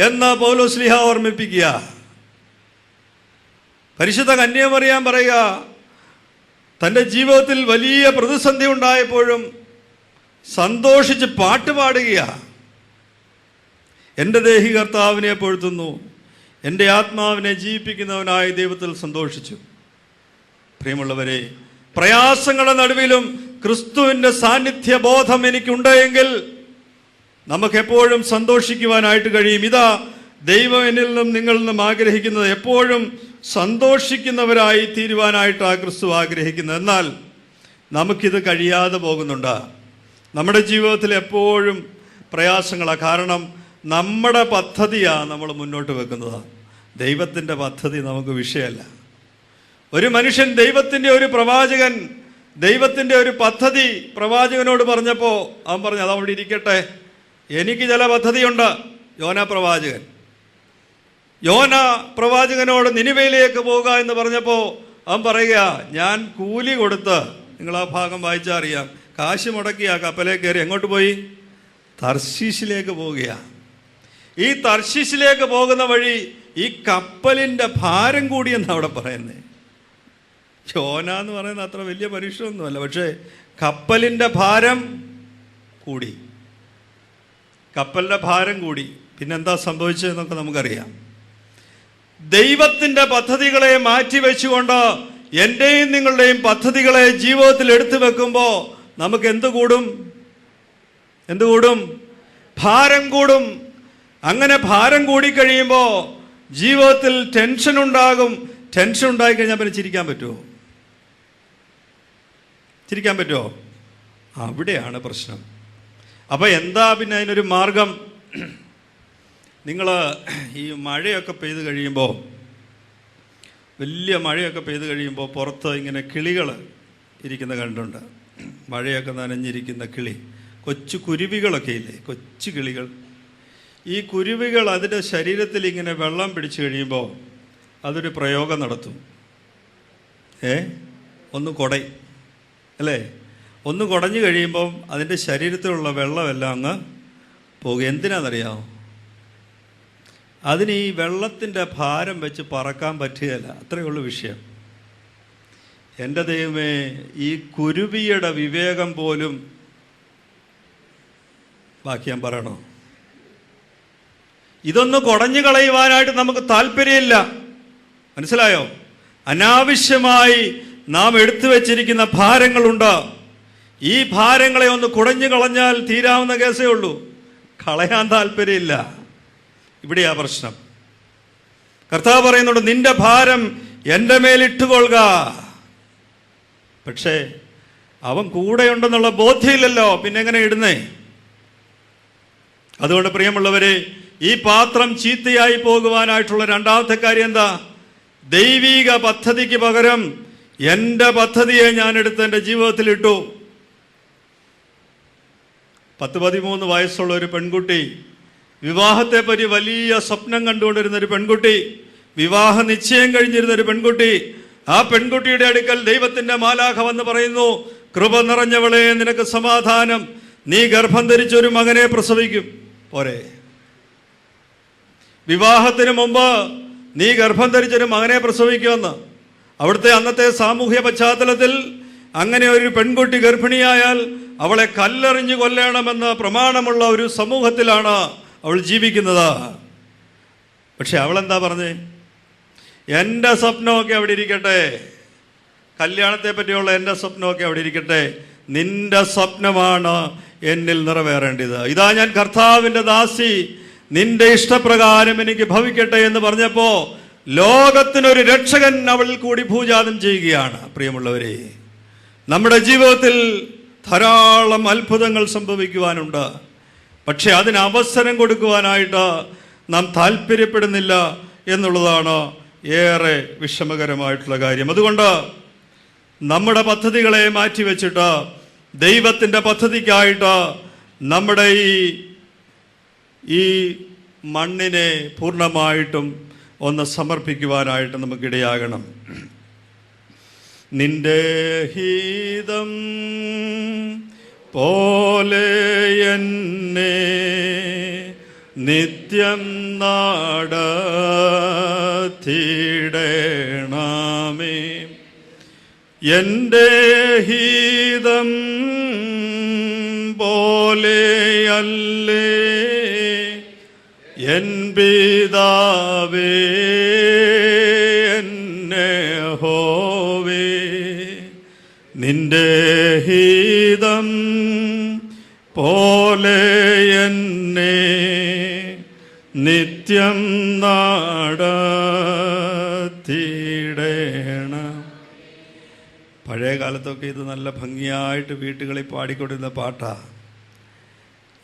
എന്ന് പൗലോസ്ലീഹ ഓർമ്മിപ്പിക്കുക. പരിശുദ്ധ കന്യാമറിയാൻ പറയുക, തൻ്റെ ജീവിതത്തിൽ വലിയ പ്രതിസന്ധി ഉണ്ടായപ്പോഴും സന്തോഷിച്ച് പാട്ടുപാടുകയാണ്. എൻ്റെ ദേഹി കർത്താവിനെ പൊഴുത്തുന്നു, എൻ്റെ ആത്മാവിനെ ജീവിപ്പിക്കുന്നവനായ ദൈവത്തിൽ സന്തോഷിച്ചു. പ്രിയമുള്ളവരെ, പ്രയാസങ്ങളുടെ നടുവിലും ക്രിസ്തുവിൻ്റെ സാന്നിധ്യ ബോധം എനിക്കുണ്ടെങ്കിൽ നമുക്കെപ്പോഴും സന്തോഷിക്കുവാനായിട്ട് കഴിയും. ഇതാ ദൈവം എന്നിൽ നിന്നും നിങ്ങളിൽ നിന്നും ആഗ്രഹിക്കുന്നത്, എപ്പോഴും സന്തോഷിക്കുന്നവരായി തീരുവാനായിട്ടാണ് ക്രിസ്തു ആഗ്രഹിക്കുന്നത്. എന്നാൽ നമുക്കിത് കഴിയാതെ പോകുന്നുണ്ട്. നമ്മുടെ ജീവിതത്തിൽ എപ്പോഴും പ്രയാസങ്ങളാണ്. കാരണം നമ്മുടെ പദ്ധതിയാണ് നമ്മൾ മുന്നോട്ട് വെക്കുന്നത്. ദൈവത്തിൻ്റെ പദ്ധതി നമുക്ക് വിഷയമല്ല. ഒരു മനുഷ്യൻ ദൈവത്തിൻ്റെ ഒരു പ്രവാചകൻ ദൈവത്തിൻ്റെ ഒരു പദ്ധതി പ്രവാചകനോട് പറഞ്ഞപ്പോൾ അവൻ പറഞ്ഞു, അതവിടെ ഇരിക്കട്ടെ, എനിക്ക് ചില പദ്ധതിയുണ്ട്. യോന പ്രവാചകനോട് നിനിവയിലേക്ക് പോവുക എന്ന് പറഞ്ഞപ്പോൾ അവൻ പറയുക, ഞാൻ കൂലി കൊടുത്ത്, നിങ്ങൾ ആ ഭാഗം വായിച്ചാൽ അറിയാം, കാശ് മുടക്കി ആ കപ്പലേ കയറി എങ്ങോട്ട് പോയി? തർശീശിലേക്ക് പോവുകയാണ്. ഈ തർശീശിലേക്ക് പോകുന്ന വഴി ഈ കപ്പലിൻ്റെ ഭാരം കൂടിയെന്നാണ് അവിടെ പറയുന്നത്. യോന എന്ന് പറയുന്നത് അത്ര വലിയ മനുഷ്യനൊന്നുമല്ല, പക്ഷേ കപ്പലിൻ്റെ ഭാരം കൂടി. കപ്പലിൻ്റെ ഭാരം കൂടി. പിന്നെന്താ സംഭവിച്ചതെന്നൊക്കെ നമുക്കറിയാം. ദൈവത്തിൻ്റെ പദ്ധതികളെ മാറ്റിവെച്ചുകൊണ്ട് എൻ്റെയും നിങ്ങളുടെയും പദ്ധതികളെ ജീവിതത്തിൽ എടുത്തു വെക്കുമ്പോൾ നമുക്ക് എന്ത് കൂടും? ഭാരം കൂടും. അങ്ങനെ ഭാരം കൂടിക്കഴിയുമ്പോൾ ജീവിതത്തിൽ ടെൻഷൻ ഉണ്ടാകും. ടെൻഷൻ ഉണ്ടായിക്കഴിഞ്ഞാൽ പിന്നെ ചിരിക്കാൻ പറ്റുമോ? അവിടെയാണ് പ്രശ്നം. അപ്പോൾ എന്താ പിന്നെ അതിനൊരു മാർഗം? നിങ്ങൾ ഈ മഴയൊക്കെ പെയ്ത് കഴിയുമ്പോൾ, വലിയ മഴയൊക്കെ പെയ്ത് കഴിയുമ്പോൾ പുറത്ത് ഇങ്ങനെ കിളികൾ ഇരിക്കുന്ന കണ്ടുണ്ട്. മഴയൊക്കെ നനഞ്ഞിരിക്കുന്ന കിളി, കൊച്ചു കുരുവികളൊക്കെ ഇല്ലേ, കൊച്ചു കിളികൾ. ഈ കുരുവികൾ അതിൻ്റെ ശരീരത്തിൽ ഇങ്ങനെ വെള്ളം പിടിച്ചു കഴിയുമ്പോൾ അതൊരു പ്രയോഗം നടത്തും. ഒന്ന് കുടയും അല്ലേ? ഒന്ന് കുടഞ്ഞു കഴിയുമ്പം അതിൻ്റെ ശരീരത്തിലുള്ള വെള്ളമെല്ലാം അങ്ങ് പോകും. എന്തിനാണെന്നറിയാമോ? അതിന് ഈ വെള്ളത്തിൻ്റെ ഭാരം വെച്ച് പറക്കാൻ പറ്റുകയില്ല. അത്രയേ ഉള്ളൂ വിഷയം. എൻ്റെ ദൈവമേ, ഈ കുരുവിയുടെ വിവേകം പോലും, ബാക്കി ഞാൻ പറയണോ? ഇതൊന്ന് കുടഞ്ഞു കളയുവാനായിട്ട് നമുക്ക് താല്പര്യമില്ല. മനസ്സിലായോ? അനാവശ്യമായി നാം എടുത്തു വച്ചിരിക്കുന്ന ഭാരങ്ങളുണ്ട്. ഈ ഭാരങ്ങളെ ഒന്ന് കുടഞ്ഞു കളഞ്ഞാൽ തീരാവുന്ന കേസേ ഉള്ളൂ. കളയാൻ താല്പര്യമില്ല. ഇവിടെയാ പ്രശ്നം. കർത്താവ് പറയുന്നുണ്ട്, നിന്റെ ഭാരം എൻ്റെ മേലിട്ടുകൊള്ളുക. പക്ഷേ അവൻ കൂടെയുണ്ടെന്നുള്ള ബോധ്യമില്ലല്ലോ, പിന്നെ എങ്ങനെ ഇടുന്നേ? അതുകൊണ്ട് പ്രിയമുള്ളവരെ, ഈ പാത്രം ചീത്തയായി പോകുവാനായിട്ടുള്ള രണ്ടാമത്തെ കാര്യം എന്താ? ദൈവിക പദ്ധതിക്ക് പകരം എൻ്റെ പദ്ധതിയെ ഞാൻ എടുത്ത് എൻ്റെ ജീവിതത്തിൽ ഇട്ടു. 13 വയസ്സുള്ള ഒരു പെൺകുട്ടി, വിവാഹത്തെപ്പറ്റി വലിയ സ്വപ്നം കണ്ടുകൊണ്ടിരുന്നൊരു പെൺകുട്ടി, വിവാഹ നിശ്ചയം കഴിഞ്ഞിരുന്നൊരു പെൺകുട്ടി. ആ പെൺകുട്ടിയുടെ അടുക്കൽ ദൈവത്തിൻ്റെ മാലാഖ വന്ന് പറയുന്നു, കൃപ നിറഞ്ഞവളെ, നിനക്ക് സമാധാനം, നീ ഗർഭം ധരിച്ചൊരു മകനെ പ്രസവിക്കും. പോരെ? വിവാഹത്തിന് മുമ്പ് നീ ഗർഭം ധരിച്ചൊരു മകനെ പ്രസവിക്കുമെന്ന്. അവിടുത്തെ അന്നത്തെ സാമൂഹ്യ പശ്ചാത്തലത്തിൽ അങ്ങനെ ഒരു പെൺകുട്ടി ഗർഭിണിയായാൽ അവളെ കല്ലെറിഞ്ഞു കൊല്ലണമെന്ന് പ്രമാണമുള്ള ഒരു സമൂഹത്തിലാണ് അവൾ ജീവിക്കുന്നത്. പക്ഷെ അവളെന്താ പറഞ്ഞേ? എൻ്റെ സ്വപ്നമൊക്കെ അവിടെ ഇരിക്കട്ടെ, കല്യാണത്തെ പറ്റിയുള്ള എൻ്റെ സ്വപ്നമൊക്കെ അവിടെ ഇരിക്കട്ടെ, നിന്റെ സ്വപ്നമാണ് എന്നിൽ നിറവേറേണ്ടത്. ഇതാ ഞാൻ കർത്താവിൻ്റെ ദാസി, നിന്റെ ഇഷ്ടപ്രകാരം എനിക്ക് ഭവിക്കട്ടെ എന്ന് പറഞ്ഞപ്പോൾ ലോകത്തിനൊരു രക്ഷകൻ അവളിൽ കൂടി ഭൂജാതം ചെയ്യുകയാണ്. പ്രിയമുള്ളവരെ, നമ്മുടെ ജീവിതത്തിൽ ധാരാളം അത്ഭുതങ്ങൾ സംഭവിക്കുവാനുണ്ട്. പക്ഷെ അതിന് അവസരം കൊടുക്കുവാനായിട്ട് നാം താല്പര്യപ്പെടുന്നില്ല എന്നുള്ളതാണ് ഏറെ വിഷമകരമായിട്ടുള്ള കാര്യം. അതുകൊണ്ട് നമ്മുടെ പദ്ധതികളെ മാറ്റിവെച്ചിട്ട് ദൈവത്തിൻ്റെ പദ്ധതിക്കായിട്ട് നമ്മുടെ ഈ മണ്ണിനെ പൂർണ്ണമായിട്ടും ഒന്ന് സമർപ്പിക്കുവാനായിട്ട് നമുക്കിടയാകണം. നിന്റെ ഹീതം പോലെ എന്നെ നിത്യം നടത്തിയിടണമേ. എൻ്റെ ഹീതം പോലെയല്ലേ എൻ പിതാവേ എന്നെ ഹോവേ. നിന്റെ ഹീതം പോലെ എന്നെ നിത്യം നടത്തിയിടണം. പഴയ കാലത്തൊക്കെ ഇത് നല്ല ഭംഗിയായിട്ട് വീട്ടുകളിൽ പാടിക്കൊണ്ടിരുന്ന പാട്ടാണ്.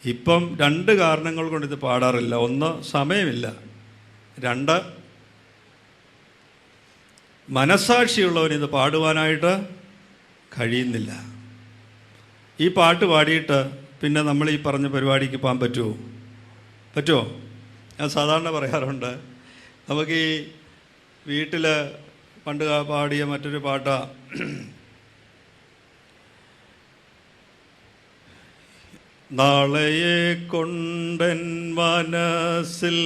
ഇപ്പം 2 കാരണങ്ങൾ കൊണ്ട് ഇത് പാടാറില്ല. 1, സമയമില്ല. 2, മനസ്സാക്ഷിയുള്ളവനിത് പാടുവാനായിട്ട് കഴിയുന്നില്ല. ഈ പാട്ട് പാടിയിട്ട് പിന്നെ നമ്മൾ ഈ പറഞ്ഞ പരിപാടിക്ക് പോകാൻ പറ്റുമോ? ഞാൻ സാധാരണ പറയാറുണ്ട്, നമുക്ക് ഈ വീട്ടിൽ പണ്ട് പാടിയ മറ്റൊരു പാട്ടാണ്, നാളെയെ കൊണ്ടൻ മനസ്സിൽ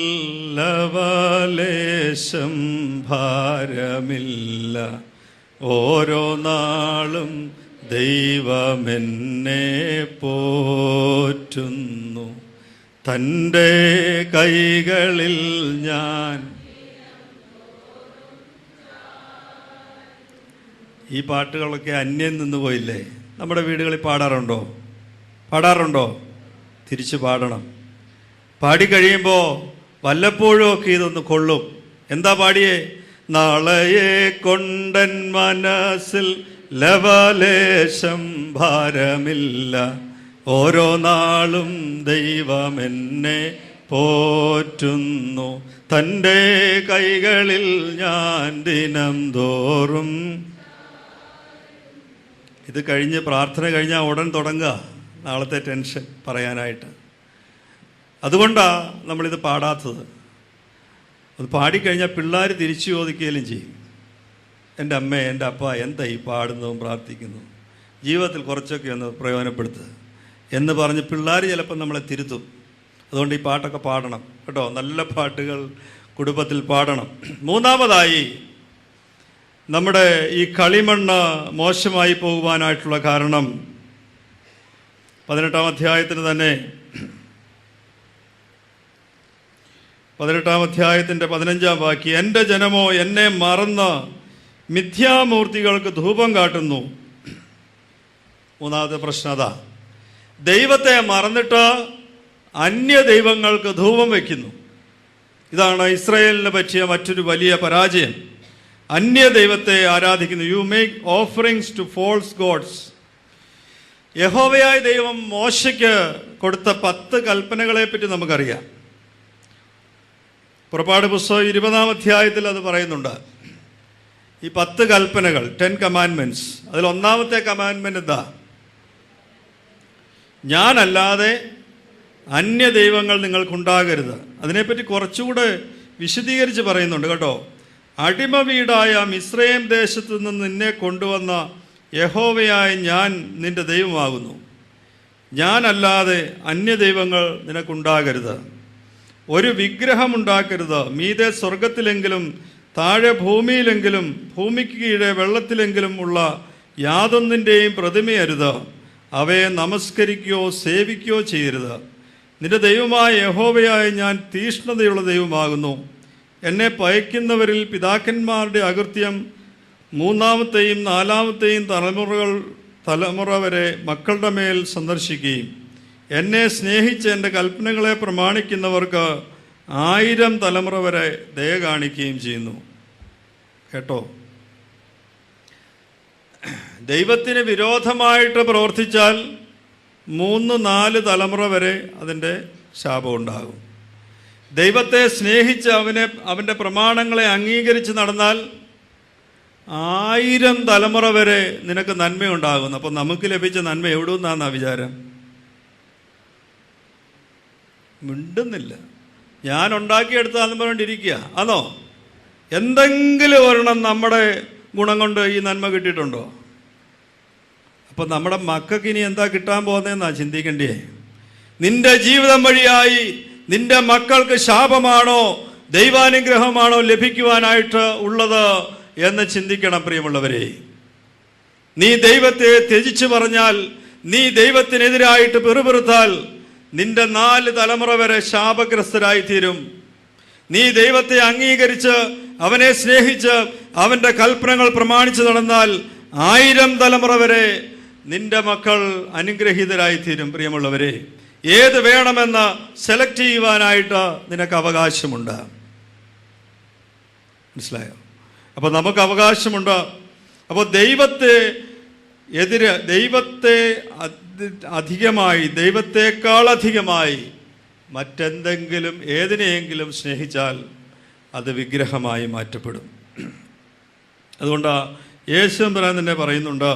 ലവലേശം ഭാരമില്ല, ഓരോ നാളും ദൈവമെന്നെ പോറ്റുന്നു, തൻ്റെ കൈകളിൽ ഞാൻ. ഈ പാട്ടുകളൊക്കെ അന്യം നിന്ന് പോയില്ലേ? നമ്മുടെ വീടുകളിൽ പാടാറുണ്ടോ? തിരിച്ച് പാടണം. പാടിക്കഴിയുമ്പോൾ വല്ലപ്പോഴും ഒക്കെ ഇതൊന്ന് കൊള്ളും. എന്താ പാടിയേ? നാളെയെ കൊണ്ടൻ മനസ്സിൽ ലവലേശം ഭാരമില്ല, ഓരോ നാളും ദൈവമെന്നെ പോറ്റുന്നു, തൻ്റെ കൈകളിൽ ഞാൻ ദിനം തോറും. ഇത് കഴിഞ്ഞ് പ്രാർത്ഥന കഴിഞ്ഞാൽ ഉടൻ തുടങ്ങുക നാളത്തെ ടെൻഷൻ പറയാനായിട്ട്. അതുകൊണ്ടാണ് നമ്മളിത് പാടാത്തത്. അത് പാടിക്കഴിഞ്ഞാൽ പിള്ളേർ തിരിച്ചു ചോദിക്കുകയും ചെയ്യും, എൻ്റെ അമ്മ എൻ്റെ അപ്പ എന്താ ഈ പാടുന്നതും പ്രാർത്ഥിക്കുന്നു, ജീവിതത്തിൽ കുറച്ചൊക്കെ ഒന്ന് പ്രയോജനപ്പെടുത്തുക എന്ന് പറഞ്ഞ് പിള്ളേർ ചിലപ്പോൾ നമ്മളെ തിരുത്തും. അതുകൊണ്ട് ഈ പാട്ടൊക്കെ പാടണം കേട്ടോ. നല്ല പാട്ടുകൾ കുടുംബത്തിൽ പാടണം. 3ാമതായി, നമ്മുടെ ഈ കളിമണ്ണ് മോശമായി പോകുവാനായിട്ടുള്ള കാരണം 18-ാം അധ്യായത്തിന് തന്നെ 18-ാം അധ്യായത്തിൻ്റെ 15-ാം വാക്യം, എൻ്റെ ജനമോ എന്നെ മറന്ന് മിഥ്യാമൂർത്തികൾക്ക് ധൂപം കാട്ടുന്നു. 3ാമത്തെ പ്രശ്നം അതാ, ദൈവത്തെ മറന്നിട്ട് അന്യ ദൈവങ്ങൾക്ക് ധൂപം വയ്ക്കുന്നു. ഇതാണ് ഇസ്രായേലിന് പറ്റിയ മറ്റൊരു വലിയ പരാജയം. അന്യ ദൈവത്തെ ആരാധിക്കുന്നു. You make offerings to false gods. യഹോവയായ ദൈവം മോശയ്ക്ക് കൊടുത്ത 10 കൽപ്പനകളെ പറ്റി നമുക്കറിയാം. പുറപ്പാട് പുസ്തകം 20-ാം അധ്യായത്തിൽ അത് പറയുന്നുണ്ട്. ഈ 10 കൽപ്പനകൾ, 10 കമാൻഡ്മെൻറ്റ്സ്. അതിൽ 1-ാമത്തെ കമാൻഡ്മെൻറ്റ് എന്താ? ഞാനല്ലാതെ അന്യ ദൈവങ്ങൾ നിങ്ങൾക്കുണ്ടാകരുത്. അതിനെപ്പറ്റി കുറച്ചുകൂടെ വിശദീകരിച്ച് പറയുന്നുണ്ട് കേട്ടോ. അടിമ വീടായ മിസ്രയീം ദേശത്തു നിന്ന് നിന്നെ കൊണ്ടുവന്ന യഹോവയായ ഞാൻ നിന്റെ ദൈവമാകുന്നു. ഞാനല്ലാതെ അന്യ ദൈവങ്ങൾ നിനക്കുണ്ടാകരുത്. ഒരു വിഗ്രഹമുണ്ടാക്കരുത്. മീതെ സ്വർഗത്തിലെങ്കിലും താഴെ ഭൂമിയിലെങ്കിലും ഭൂമിക്ക് കീഴെ വെള്ളത്തിലെങ്കിലും ഉള്ള യാതൊന്നിൻ്റെയും പ്രതിമയരുത്. അവയെ നമസ്കരിക്കുകയോ സേവിക്കുകയോ ചെയ്യരുത്. നിന്റെ ദൈവമായ യഹോവയായ ഞാൻ തീഷ്ണതയുള്ള ദൈവമാകുന്നു. എന്നെ പയക്കുന്നവരിൽ പിതാക്കന്മാരുടെ അകൃത്യം 3-ാമത്തെയും 4-ാമത്തെയും തലമുറ വരെ മക്കളുടെ മേൽ സന്ദർശിക്കുകയും എന്നെ സ്നേഹിച്ച് എൻ്റെ കൽപ്പനകളെ പ്രമാണിക്കുന്നവർക്ക് 1000 തലമുറ വരെ ദയ കാണിക്കുകയും ചെയ്യുന്നു. കേട്ടോ, ദൈവത്തിന് വിരോധമായിട്ട് പ്രവർത്തിച്ചാൽ 3-4 തലമുറ വരെ അതിൻ്റെ ശാപം ഉണ്ടാകും. ദൈവത്തെ സ്നേഹിച്ച് അവൻ്റെ പ്രമാണങ്ങളെ അംഗീകരിച്ച് നടന്നാൽ 1000 തലമുറ വരെ നിനക്ക് നന്മയുണ്ടാകുന്നു. അപ്പം നമുക്ക് ലഭിച്ച നന്മ എവിടെ നിന്നാന്നാ വിചാരം? മിണ്ടുന്നില്ല. ഞാൻ ഉണ്ടാക്കിയെടുത്താന്ന് പറഞ്ഞിരിക്കുക. അതോ എന്തെങ്കിലും ഒരെണ്ണം നമ്മുടെ ഗുണം കൊണ്ട് ഈ നന്മ കിട്ടിയിട്ടുണ്ടോ? അപ്പം നമ്മുടെ മക്കൾക്ക് ഇനി എന്താ കിട്ടാൻ പോകുന്നതെന്നാ ചിന്തിക്കണ്ടേ. നിന്റെ ജീവിതം വഴിയായി നിന്റെ മക്കൾക്ക് ശാപമാണോ ദൈവാനുഗ്രഹമാണോ ലഭിക്കുവാനായിട്ട് ഉള്ളത് എന്ന് ചിന്തിക്കണം പ്രിയമുള്ളവരെ. നീ ദൈവത്തെ ത്യജിച്ചു പറഞ്ഞാൽ, നീ ദൈവത്തിനെതിരായിട്ട് പിറുപിറുത്താൽ നിന്റെ 4 തലമുറ വരെ ശാപഗ്രസ്തരായി തീരും. നീ ദൈവത്തെ അംഗീകരിച്ച് അവനെ സ്നേഹിച്ച് അവൻ്റെ കൽപ്പനകൾ പ്രമാണിച്ചു നടന്നാൽ 1000 തലമുറ വരെ നിന്റെ മക്കൾ അനുഗ്രഹീതരായി തീരും. പ്രിയമുള്ളവരെ, ഏത് വേണമെന്ന് സെലക്ട് ചെയ്യുവാനായിട്ട് നിനക്ക് അവകാശമുണ്ട്. മനസ്സിലായോ? അപ്പോൾ നമുക്ക് അവകാശമുണ്ട്. അപ്പോൾ ദൈവത്തെ അധികമായി, ദൈവത്തെക്കാൾ അധികമായി മറ്റെന്തെങ്കിലും ഏതിനെയെങ്കിലും സ്നേഹിച്ചാൽ അത് വിഗ്രഹമായി മാറ്റപ്പെടും. അതുകൊണ്ട് യേശുദമ്പുരാൻ തന്നെ പറയുന്നുണ്ട്,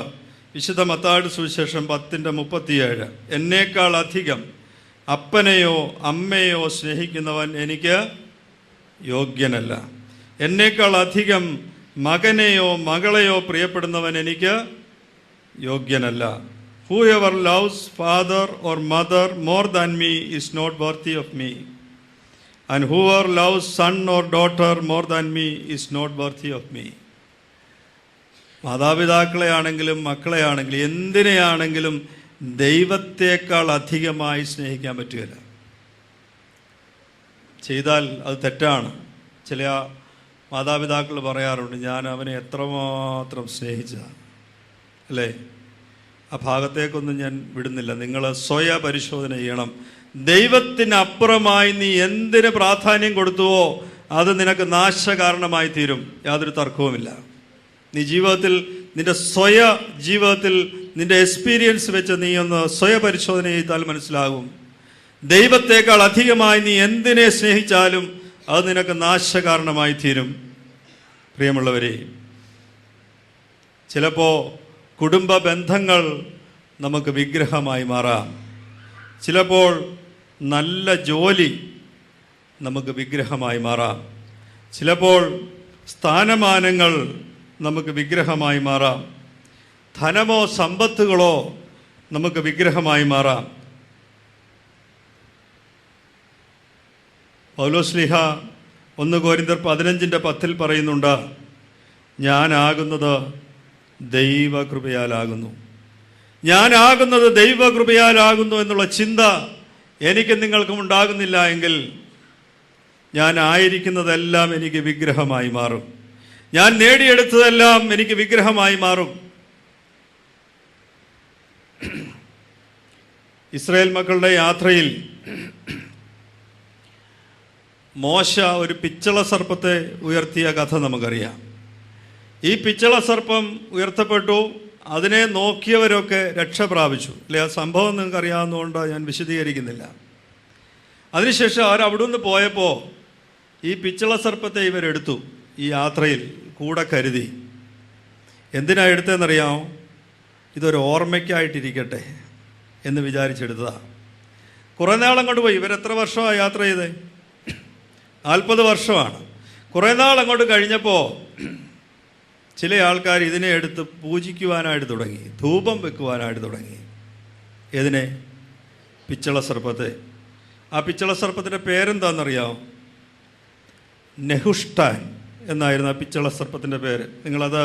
വിശുദ്ധ മത്തായിയുടെ സുവിശേഷം 10:37, എന്നേക്കാൾ അധികം അപ്പനെയോ അമ്മയോ സ്നേഹിക്കുന്നവൻ എനിക്ക് യോഗ്യനല്ല. എന്നേക്കാൾ അധികം മകനെയോ മകളെയോ പ്രിയപ്പെടുന്നവൻ എനിക്ക് യോഗ്യനല്ല. Whoever loves father or mother more than me is not worthy of me. And whoever loves son or daughter more than me is not worthy of me. മാതാപിതാക്കളെ ആണെങ്കിലും മക്കളെ ആണെങ്കിലും എന്തിനെയാണെങ്കിലും ദൈവത്തേക്കാൾ അധികമായി സ്നേഹിക്കാൻ പറ്റുകയില്ല. ചെയ്താൽ അത് തെറ്റാണ്. ചില മാതാപിതാക്കൾ പറയാറുണ്ട്, ഞാൻ അവനെ എത്രമാത്രം സ്നേഹിച്ച, അല്ലേ? ആ ഭാഗത്തേക്കൊന്നും ഞാൻ വിടുന്നില്ല. നിങ്ങൾ സ്വയ പരിശോധന ചെയ്യണം. ദൈവത്തിനപ്പുറമായി നീ എന്തിന് പ്രാധാന്യം കൊടുത്തുവോ അത് നിനക്ക് നാശകാരണമായി തീരും. യാതൊരു തർക്കവുമില്ല. നീ ജീവിതത്തിൽ നിന്റെ ജീവിതത്തിൽ നിന്റെ എക്സ്പീരിയൻസ് വെച്ച് നീ ഒന്ന് സ്വയ പരിശോധന ചെയ്താൽ മനസ്സിലാകും. ദൈവത്തേക്കാൾ അധികമായി നീ എന്തിനെ സ്നേഹിച്ചാലും അത് നിനക്ക് നാശകാരണമായി തീരും. പ്രിയമുള്ളവരെ, ചിലപ്പോൾ കുടുംബ ബന്ധങ്ങൾ നമുക്ക് വിഗ്രഹമായി മാറാം. ചിലപ്പോൾ നല്ല ജോലി നമുക്ക് വിഗ്രഹമായി മാറാം. ചിലപ്പോൾ സ്ഥാനമാനങ്ങൾ നമുക്ക് വിഗ്രഹമായി മാറാം. ധനമോ സമ്പത്തുകളോ നമുക്ക് വിഗ്രഹമായി മാറാം. പൗലോസ്ലീഹ 1 കൊരിന്ത്യർ 15:10 പറയുന്നുണ്ട്, ഞാനാകുന്നത് ദൈവകൃപയാലാകുന്നു. ഞാനാകുന്നത് ദൈവകൃപയാലാകുന്നു എന്നുള്ള ചിന്ത എനിക്ക് നിങ്ങൾക്കും ഉണ്ടാകുന്നില്ല എങ്കിൽ ഞാൻ ആയിരിക്കുന്നതെല്ലാം എനിക്ക് വിഗ്രഹമായി മാറും. ഞാൻ നേടിയെടുത്തതെല്ലാം എനിക്ക് വിഗ്രഹമായി മാറും. ഇസ്രായേൽ മക്കളുടെ യാത്രയിൽ മോശ ഒരു പിച്ചള സർപ്പത്തെ ഉയർത്തിയ കഥ നമുക്കറിയാം. ഈ പിച്ചള സർപ്പം ഉയർത്തപ്പെട്ടു. അതിനെ നോക്കിയവരൊക്കെ രക്ഷ പ്രാപിച്ചു, അല്ലെ? ആ സംഭവം നിങ്ങൾക്ക് അറിയാവുന്നതുകൊണ്ട് ഞാൻ വിശദീകരിക്കുന്നില്ല. അതിനുശേഷം അവിടെ നിന്ന് പോയപ്പോൾ ഈ പിച്ചള സർപ്പത്തെ ഇവരെടുത്തു. ഈ യാത്രയിൽ കൂടെ കരുതി. എന്തിനാ എടുത്തതെന്നറിയാമോ? ഇതൊരു ഓർമ്മയ്ക്കായിട്ടിരിക്കട്ടെ എന്ന് വിചാരിച്ചെടുത്തതാണ്. കുറേ നാളങ്ങോട്ട് പോയി. ഇവരെത്ര വർഷമാണ് യാത്ര ചെയ്തത്? 40 വർഷമാണ്. കുറേ നാളങ്ങോട്ട് കഴിഞ്ഞപ്പോൾ ചില ആൾക്കാർ ഇതിനെ എടുത്ത് പൂജിക്കുവാനായിട്ട് തുടങ്ങി, ധൂപം വെക്കുവാനായിട്ട് തുടങ്ങി. ഏതിനെ? പിച്ചള സർപ്പത്തെ. ആ പിച്ചള സർപ്പത്തിൻ്റെ പേരെന്താണെന്നറിയാമോ? നെഹുഷ്ടാൻ എന്നായിരുന്നു ആ പിച്ചള സർപ്പത്തിൻ്റെ പേര്. നിങ്ങളത്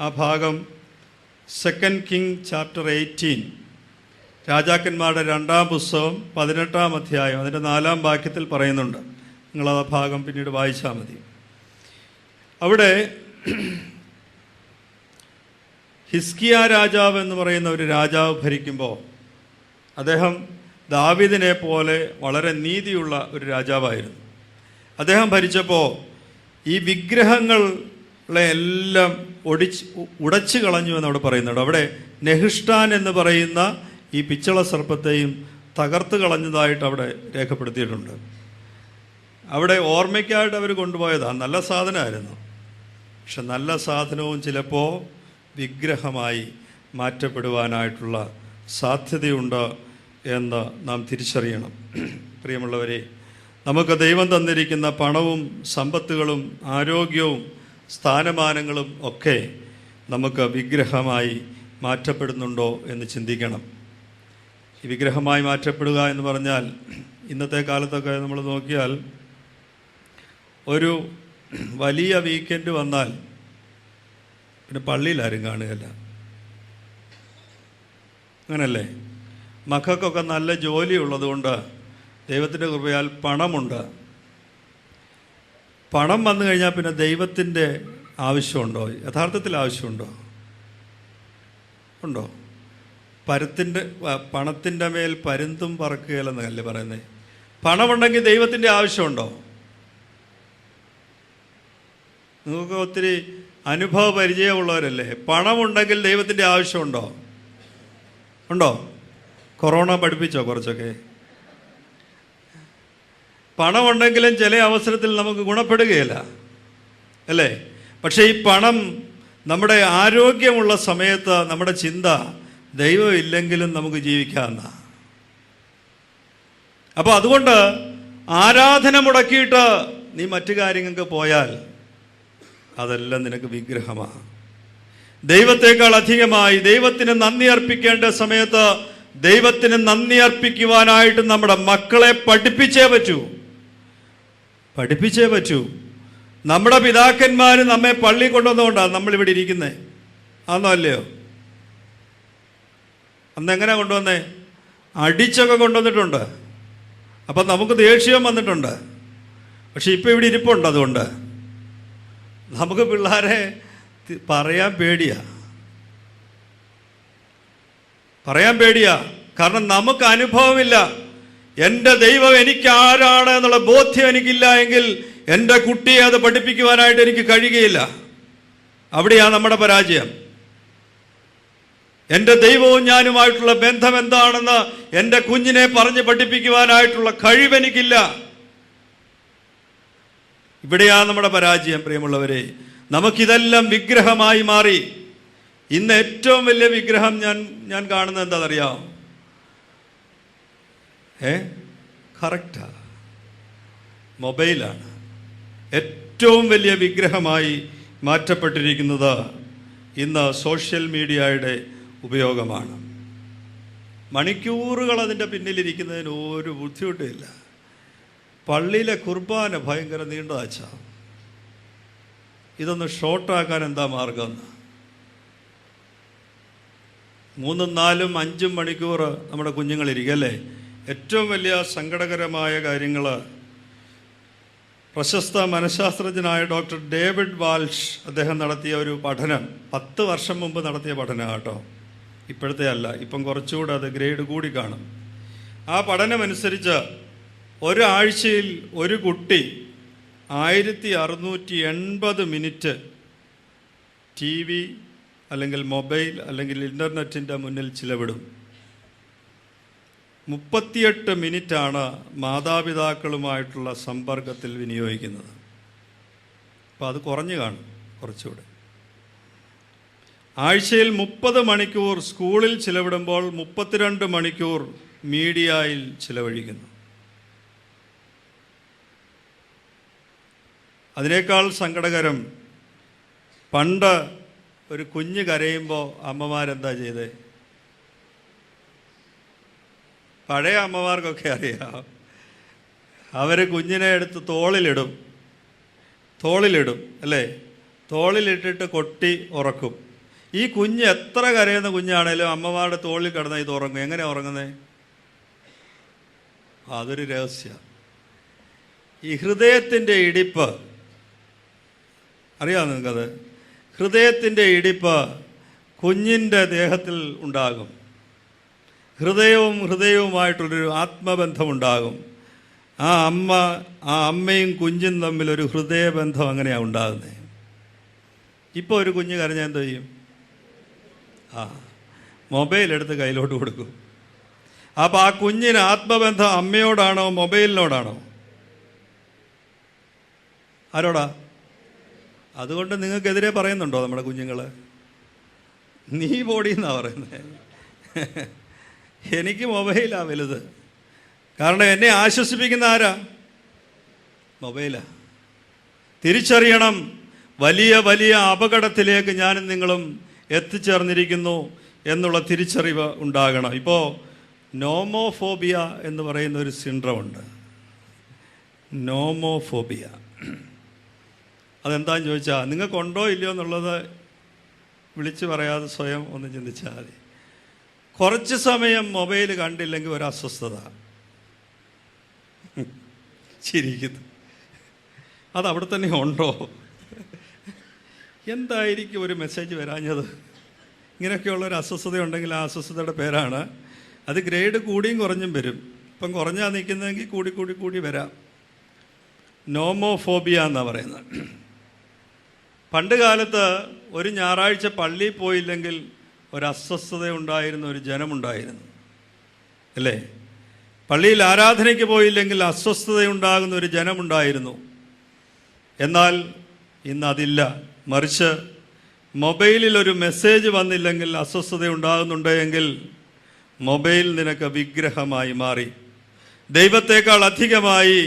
ആ ഭാഗം 2 Kings chapter 18, രാജാക്കന്മാരുടെ 2-ാം പുസ്തകം 18-ാം അധ്യായം അതിൻ്റെ 4-ാം വാക്യത്തിൽ പറയുന്നുണ്ട്. നിങ്ങളത് ആ ഭാഗം പിന്നീട് വായിച്ചാൽ മതി. അവിടെ ഹിസ്കിയ രാജാവ് എന്ന് പറയുന്ന ഒരു രാജാവ് ഭരിക്കുമ്പോൾ അദ്ദേഹം ദാവീദിനെ പോലെ വളരെ നീതിയുള്ള ഒരു രാജാവായിരുന്നു. അദ്ദേഹം ഭരിച്ചപ്പോൾ ഈ വിഗ്രഹങ്ങളെ എല്ലാം ഉടച്ചു കളഞ്ഞു എന്നവിടെ പറയുന്നുണ്ട്. അവിടെ നെഹിഷ്ടാൻ എന്ന് പറയുന്ന ഈ പിച്ചള സർപ്പത്തെയും തകർത്ത് കളഞ്ഞതായിട്ട് അവിടെ രേഖപ്പെടുത്തിയിട്ടുണ്ട്. അവിടെ ഓർമ്മയ്ക്കായിട്ട് അവർ കൊണ്ടുപോയതാണ്. നല്ല സാധനമായിരുന്നു. പക്ഷെ നല്ല സാധനവും ചിലപ്പോൾ വിഗ്രഹമായി മാറ്റപ്പെടുവാനായിട്ടുള്ള സാധ്യതയുണ്ട് എന്ന് നാം തിരിച്ചറിയണം. പ്രിയമുള്ളവരെ, നമുക്ക് ദൈവം തന്നിരിക്കുന്ന പണവും സമ്പത്തുകളും ആരോഗ്യവും സ്ഥാനമാനങ്ങളും ഒക്കെ നമുക്ക് വിഗ്രഹമായി മാറ്റപ്പെടുന്നുണ്ടോ എന്ന് ചിന്തിക്കണം. ഈ വിഗ്രഹമായി മാറ്റപ്പെടുക എന്ന് പറഞ്ഞാൽ ഇന്നത്തെ കാലത്തൊക്കെ നമ്മൾ നോക്കിയാൽ ഒരു വലിയ വീക്കെൻഡ് വന്നാൽ പിന്നെ പള്ളിയിൽ ആരും കാണുകയില്ല. അങ്ങനല്ലേ? മക്കൾക്കൊക്കെ നല്ല ജോലി ഉള്ളതുകൊണ്ട് ദൈവത്തിൻ്റെ കൃപയാൽ പണമുണ്ട്. പണം വന്നു കഴിഞ്ഞാൽ പിന്നെ ദൈവത്തിൻ്റെ ആവശ്യമുണ്ടോ? യഥാർത്ഥത്തിൽ ആവശ്യമുണ്ടോ? ഉണ്ടോ? പണത്തിൻ്റെ മേൽ പരുന്തും പറക്കുകയില്ലെന്നല്ലേ പറയുന്നത്. പണമുണ്ടെങ്കിൽ ദൈവത്തിൻ്റെ ആവശ്യമുണ്ടോ? നിങ്ങൾക്ക് ഒത്തിരി അനുഭവ പരിചയമുള്ളവരല്ലേ. പണമുണ്ടെങ്കിൽ ദൈവത്തിൻ്റെ ആവശ്യമുണ്ടോ? ഉണ്ടോ? കൊറോണ പഠിപ്പിച്ചോ കുറച്ചൊക്കെ? പണമുണ്ടെങ്കിലും ചില അവസരത്തിൽ നമുക്ക് ഗുണപ്പെടുകയില്ല, അല്ലേ? പക്ഷേ ഈ പണം നമ്മുടെ ആരോഗ്യമുള്ള സമയത്ത് നമ്മുടെ ചിന്ത ദൈവം ഇല്ലെങ്കിലും നമുക്ക് ജീവിക്കാമെന്ന. അപ്പോൾ അതുകൊണ്ട് ആരാധന മുടക്കിയിട്ട് നീ മറ്റു കാര്യങ്ങൾക്ക് പോയാൽ അതെല്ലാം നിനക്ക് വിഗ്രഹമാണ്. ദൈവത്തെക്കാൾ അധികമായി ദൈവത്തിന് നന്ദി അർപ്പിക്കേണ്ട സമയത്ത് ദൈവത്തിന് നന്ദി അർപ്പിക്കുവാനായിട്ട് നമ്മുടെ മക്കളെ പഠിപ്പിച്ചേ പറ്റൂ. നമ്മുടെ പിതാക്കന്മാർ നമ്മെ പള്ളി കൊണ്ടുവന്നുകൊണ്ടാണ് നമ്മളിവിടെ ഇരിക്കുന്നത്. ആണോ അല്ലയോ? അന്നെങ്ങനെ കൊണ്ടുവന്നേ? അടിച്ചൊക്കെ കൊണ്ടുവന്നിട്ടുണ്ട്. അപ്പം നമുക്ക് ദേഷ്യം വന്നിട്ടുണ്ട്. പക്ഷെ ഇപ്പം ഇവിടെ ഇരിപ്പുണ്ട്. അതുകൊണ്ട് നമുക്ക് പിള്ളേരെ പറയാൻ പേടിയാ. കാരണം നമുക്ക് അനുഭവമില്ല. എൻ്റെ ദൈവം എനിക്ക് ആരാണ് എന്നുള്ള ബോധ്യം എനിക്കില്ല എങ്കിൽ എൻ്റെ കുട്ടിയെ അത് പഠിപ്പിക്കുവാനായിട്ട് എനിക്ക് കഴിയുകയില്ല. അവിടെയാണ് നമ്മുടെ പരാജയം. എൻ്റെ ദൈവവും ഞാനുമായിട്ടുള്ള ബന്ധം എന്താണെന്ന് എൻ്റെ കുഞ്ഞിനെ പറഞ്ഞ് പഠിപ്പിക്കുവാനായിട്ടുള്ള കഴിവെനിക്കില്ല. ഇവിടെയാണ് നമ്മുടെ പരാജയം. പ്രിയമുള്ളവരെ, നമുക്കിതെല്ലാം വിഗ്രഹമായി മാറി. ഇന്ന് ഏറ്റവും വലിയ വിഗ്രഹം ഞാൻ കാണുന്നത് എന്താണെന്നറിയാം? കറക്റ്റാ, മൊബൈലാണ്. ഏറ്റവും വലിയ വിഗ്രഹമായി മാറ്റപ്പെട്ടിരിക്കുന്നത് ഇന്ന് സോഷ്യൽ മീഡിയയുടെ ഉപയോഗമാണ്. മണിക്കൂറുകൾ അതിൻ്റെ പിന്നിലിരിക്കുന്നതിന് ഒരു ബുദ്ധിമുട്ടില്ല. പള്ളിയിലെ കുർബാന ഭയങ്കര നീണ്ടതാച്ചാ. ഇതൊന്ന് ഷോർട്ടാക്കാൻ എന്താ മാർഗം? 3, 4, 5 മണിക്കൂർ നമ്മുടെ കുഞ്ഞുങ്ങളിരിക്കും, അല്ലേ? ഏറ്റവും വലിയ സങ്കടകരമായ കാര്യങ്ങൾ പ്രശസ്ത മനഃശാസ്ത്രജ്ഞനായ ഡോക്ടർ ഡേവിഡ് വാൽഷ് അദ്ദേഹം നടത്തിയ ഒരു പഠനം, 10 വർഷം മുമ്പ് നടത്തിയ പഠനം കേട്ടോ, ഇപ്പോഴത്തെ അല്ല. ഇപ്പം കുറച്ചുകൂടെ അത് ഗ്രേഡ് കൂടി കാണും. ആ പഠനമനുസരിച്ച് ഒരാഴ്ചയിൽ ഒരു കുട്ടി 1680 മിനിറ്റ് ടി വി അല്ലെങ്കിൽ മൊബൈൽ അല്ലെങ്കിൽ ഇൻ്റർനെറ്റിൻ്റെ മുന്നിൽ ചിലവിടും. 38 മിനിറ്റാണ് മാതാപിതാക്കളുമായിട്ടുള്ള സമ്പർക്കത്തിൽ വിനിയോഗിക്കുന്നത്. അപ്പോൾ അത് കുറഞ്ഞു കാണും കുറച്ചുകൂടെ. ആഴ്ചയിൽ 30 മണിക്കൂർ സ്കൂളിൽ ചിലവിടുമ്പോൾ 32 മണിക്കൂർ മീഡിയയിൽ ചിലവഴിക്കുന്നു. അതിനേക്കാൾ സങ്കടകരം, പണ്ട് ഒരു കുഞ്ഞ് കരയുമ്പോൾ അമ്മമാരെന്താ ചെയ്തേ? പഴയ അമ്മമാർക്കൊക്കെ അറിയാം. അവർ കുഞ്ഞിനെ എടുത്ത് തോളിലിടും അല്ലേ? തോളിലിട്ടിട്ട് കൊട്ടി ഉറക്കും. ഈ കുഞ്ഞ് എത്ര കരയുന്ന കുഞ്ഞാണേലും അമ്മമാരുടെ തോളിൽ കിടന്നാൽ ഇത് ഉറങ്ങും. എങ്ങനെ ഉറങ്ങുന്നേ? അതൊരു രഹസ്യം. ഈ ഹൃദയത്തിൻ്റെ ഇടിപ്പ് അറിയാമോ നിങ്ങൾക്കത്? ഹൃദയത്തിൻ്റെ ഇടിപ്പ് കുഞ്ഞിൻ്റെ ദേഹത്തിൽ ഉണ്ടാകും. ഹൃദയവുമായിട്ടുള്ളൊരു ആത്മബന്ധമുണ്ടാകും. ആ അമ്മയും കുഞ്ഞും തമ്മിലൊരു ഹൃദയബന്ധം അങ്ങനെയാണ് ഉണ്ടാകുന്നത്. ഇപ്പോൾ ഒരു കുഞ്ഞ് കരഞ്ഞാൽ എന്ത് ചെയ്യും? മൊബൈൽ എടുത്ത് കയ്യിലോട്ട് കൊടുക്കും. അപ്പോൾ ആ കുഞ്ഞിന് ആത്മബന്ധം അമ്മയോടാണോ മൊബൈലിനോടാണോ? ആരോടാ? അതുകൊണ്ട് നിങ്ങൾക്കെതിരെ പറയുന്നുണ്ടോ നമ്മുടെ കുഞ്ഞുങ്ങൾ? നീ പൊടിയെന്നാണ് പറയുന്നത്. എനിക്ക് മൊബൈലാണ് വലുത്. കാരണം എന്നെ ആശ്വസിപ്പിക്കുന്ന ആരാ? മൊബൈലാ. തിരിച്ചറിയണം, വലിയ വലിയ അപകടത്തിലേക്ക് ഞാനും നിങ്ങളും എത്തിച്ചേർന്നിരിക്കുന്നു എന്നുള്ള തിരിച്ചറിവ് ഉണ്ടാകണം. ഇപ്പോൾ നോമോഫോബിയ എന്ന് പറയുന്ന ഒരു സിൻഡ്രം ഉണ്ട്. നോമോഫോബിയ അതെന്താണെന്ന് ചോദിച്ചാൽ, നിങ്ങൾക്കുണ്ടോ ഇല്ലയോ എന്നുള്ളത് വിളിച്ച് പറയാതെ സ്വയം ഒന്ന് ചിന്തിച്ചാൽ മതി. കുറച്ച് സമയം മൊബൈൽ കണ്ടില്ലെങ്കിൽ ഒരു അസ്വസ്ഥത. ചിരിക്കുന്നു. അതവിടെ തന്നെ ഉണ്ടോ? എന്തായിരിക്കും ഒരു മെസ്സേജ് വരാഞ്ഞത്? ഇങ്ങനെയൊക്കെയുള്ളൊരു അസ്വസ്ഥത ഉണ്ടെങ്കിൽ ആ അസ്വസ്ഥതയുടെ പേരാണ്, അത് ഗ്രേഡ് കൂടിയും കുറഞ്ഞും വരും. ഇപ്പം കുറഞ്ഞാൽ നിൽക്കുന്നതെങ്കിൽ കൂടി കൂടി കൂടി വരാം. നോമോഫോബിയ എന്നാണ് പറയുന്നത്. പണ്ട് കാലത്ത് ഒരു ഞായറാഴ്ച പള്ളിയിൽ പോയില്ലെങ്കിൽ ഒരു അസ്വസ്ഥത ഉണ്ടായിരുന്ന ഒരു ജനമുണ്ടായിരുന്നു, അല്ലേ? പള്ളിയിൽ ആരാധനയ്ക്ക് പോയില്ലെങ്കിൽ അസ്വസ്ഥതയുണ്ടാകുന്ന ഒരു ജനമുണ്ടായിരുന്നു. എന്നാൽ ഇന്ന് അതില്ല. മറിച്ച് മൊബൈലിൽ ഒരു മെസ്സേജ് വന്നില്ലെങ്കിൽ അസ്വസ്ഥത ഉണ്ടാകുന്നുണ്ടെങ്കിൽ മൊബൈൽ നിനക്ക് വിഗ്രഹമായി മാറി. ദൈവത്തേക്കാൾ അധികമായി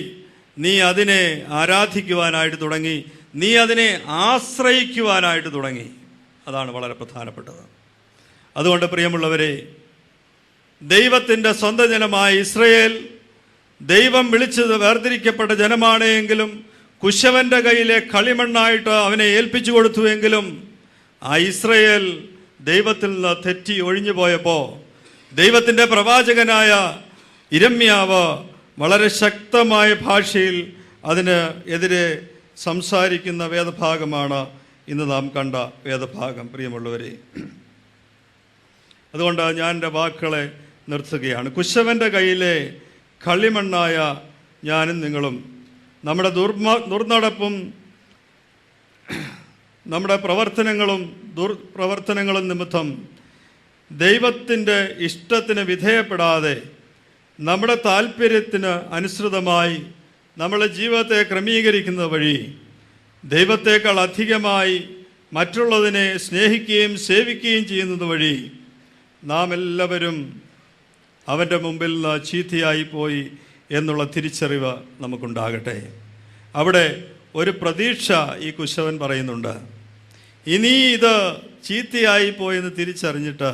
നീ അതിനെ ആരാധിക്കുവാനായിട്ട് തുടങ്ങി, നീ അതിനെ ആശ്രയിക്കുവാനായിട്ട് തുടങ്ങി. അതാണ് വളരെ പ്രധാനപ്പെട്ടത്. അതുകൊണ്ട് പ്രിയമുള്ളവരെ, ദൈവത്തിൻ്റെ സ്വന്തം ജനമായ ഇസ്രയേൽ ദൈവം വിളിച്ചത് വേർതിരിക്കപ്പെട്ട ജനമാണെങ്കിലും കുശവൻ്റെ കയ്യിലെ കളിമണ്ണായിട്ട് അവനെ ഏൽപ്പിച്ചു കൊടുത്തുവെങ്കിലും ആ ഇസ്രയേൽ ദൈവത്തിൽ നിന്ന് തെറ്റി ഒഴിഞ്ഞു പോയപ്പോൾ ദൈവത്തിൻ്റെ പ്രവാചകനായ ഇരമ്യാവ് വളരെ ശക്തമായ ഭാഷയിൽ അതിന് എതിരെ സംസാരിക്കുന്ന വേദഭാഗമാണ് ഇന്ന് നാം കണ്ട വേദഭാഗം. പ്രിയമുള്ളവരെ, അതുകൊണ്ട് ഞാൻ എൻ്റെ വാക്കുകളെ നിർത്തുകയാണ്. കുശവൻ്റെ കയ്യിലെ കളിമണ്ണായ ഞാനും നിങ്ങളും നമ്മുടെ ദുർനടപ്പും നമ്മുടെ ദുർപ്രവർത്തനങ്ങളും നിമിത്തം ദൈവത്തിൻ്റെ ഇഷ്ടത്തിന് വിധേയപ്പെടാതെ നമ്മുടെ താല്പര്യത്തിന് അനുസൃതമായി നമ്മളെ ജീവിതത്തെ ക്രമീകരിക്കുന്നത് വഴി ദൈവത്തേക്കാൾ അധികമായി മറ്റുള്ളതിനെ സ്നേഹിക്കുകയും സേവിക്കുകയും ചെയ്യുന്നത് വഴി നാം എല്ലാവരും അവൻ്റെ മുമ്പിൽ നിന്ന് ചീത്തയായി പോയി എന്നുള്ള തിരിച്ചറിവ് നമുക്കുണ്ടാകട്ടെ. അവിടെ ഒരു പ്രതീക്ഷ ഈ കുശവൻ പറയുന്നുണ്ട്. ഇനി ഇത് ചീത്തയായി പോയെന്ന് തിരിച്ചറിഞ്ഞിട്ട്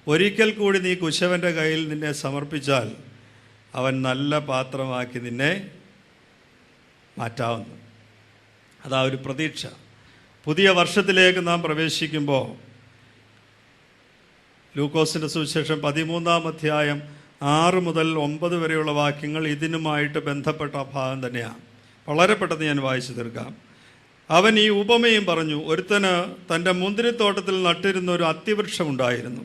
ഒരിക്കൽ കൂടി നീ കുശവൻ്റെ കയ്യിൽ നിന്നെ സമർപ്പിച്ചാൽ അവൻ നല്ല പാത്രമാക്കി നിന്നെ മാറ്റാവുന്നു. അതാ ഒരു പ്രതീക്ഷ. പുതിയ വർഷത്തിലേക്ക് നാം പ്രവേശിക്കുമ്പോൾ ലൂക്കോസിൻ്റെ സുവിശേഷം 13-ാം അധ്യായം 6 മുതൽ 9 വരെയുള്ള വാക്യങ്ങൾ ഇതിനുമായിട്ട് ബന്ധപ്പെട്ട ഭാഗം തന്നെയാണ്. വളരെ പെട്ടെന്ന് ഞാൻ വായിച്ചു തീർക്കാം. അവൻ ഈ ഉപമയും പറഞ്ഞു. ഒരുത്തന് തൻ്റെ മുന്തിരിത്തോട്ടത്തിൽ നട്ടിരുന്ന ഒരു അത്തിവൃക്ഷമുണ്ടായിരുന്നു.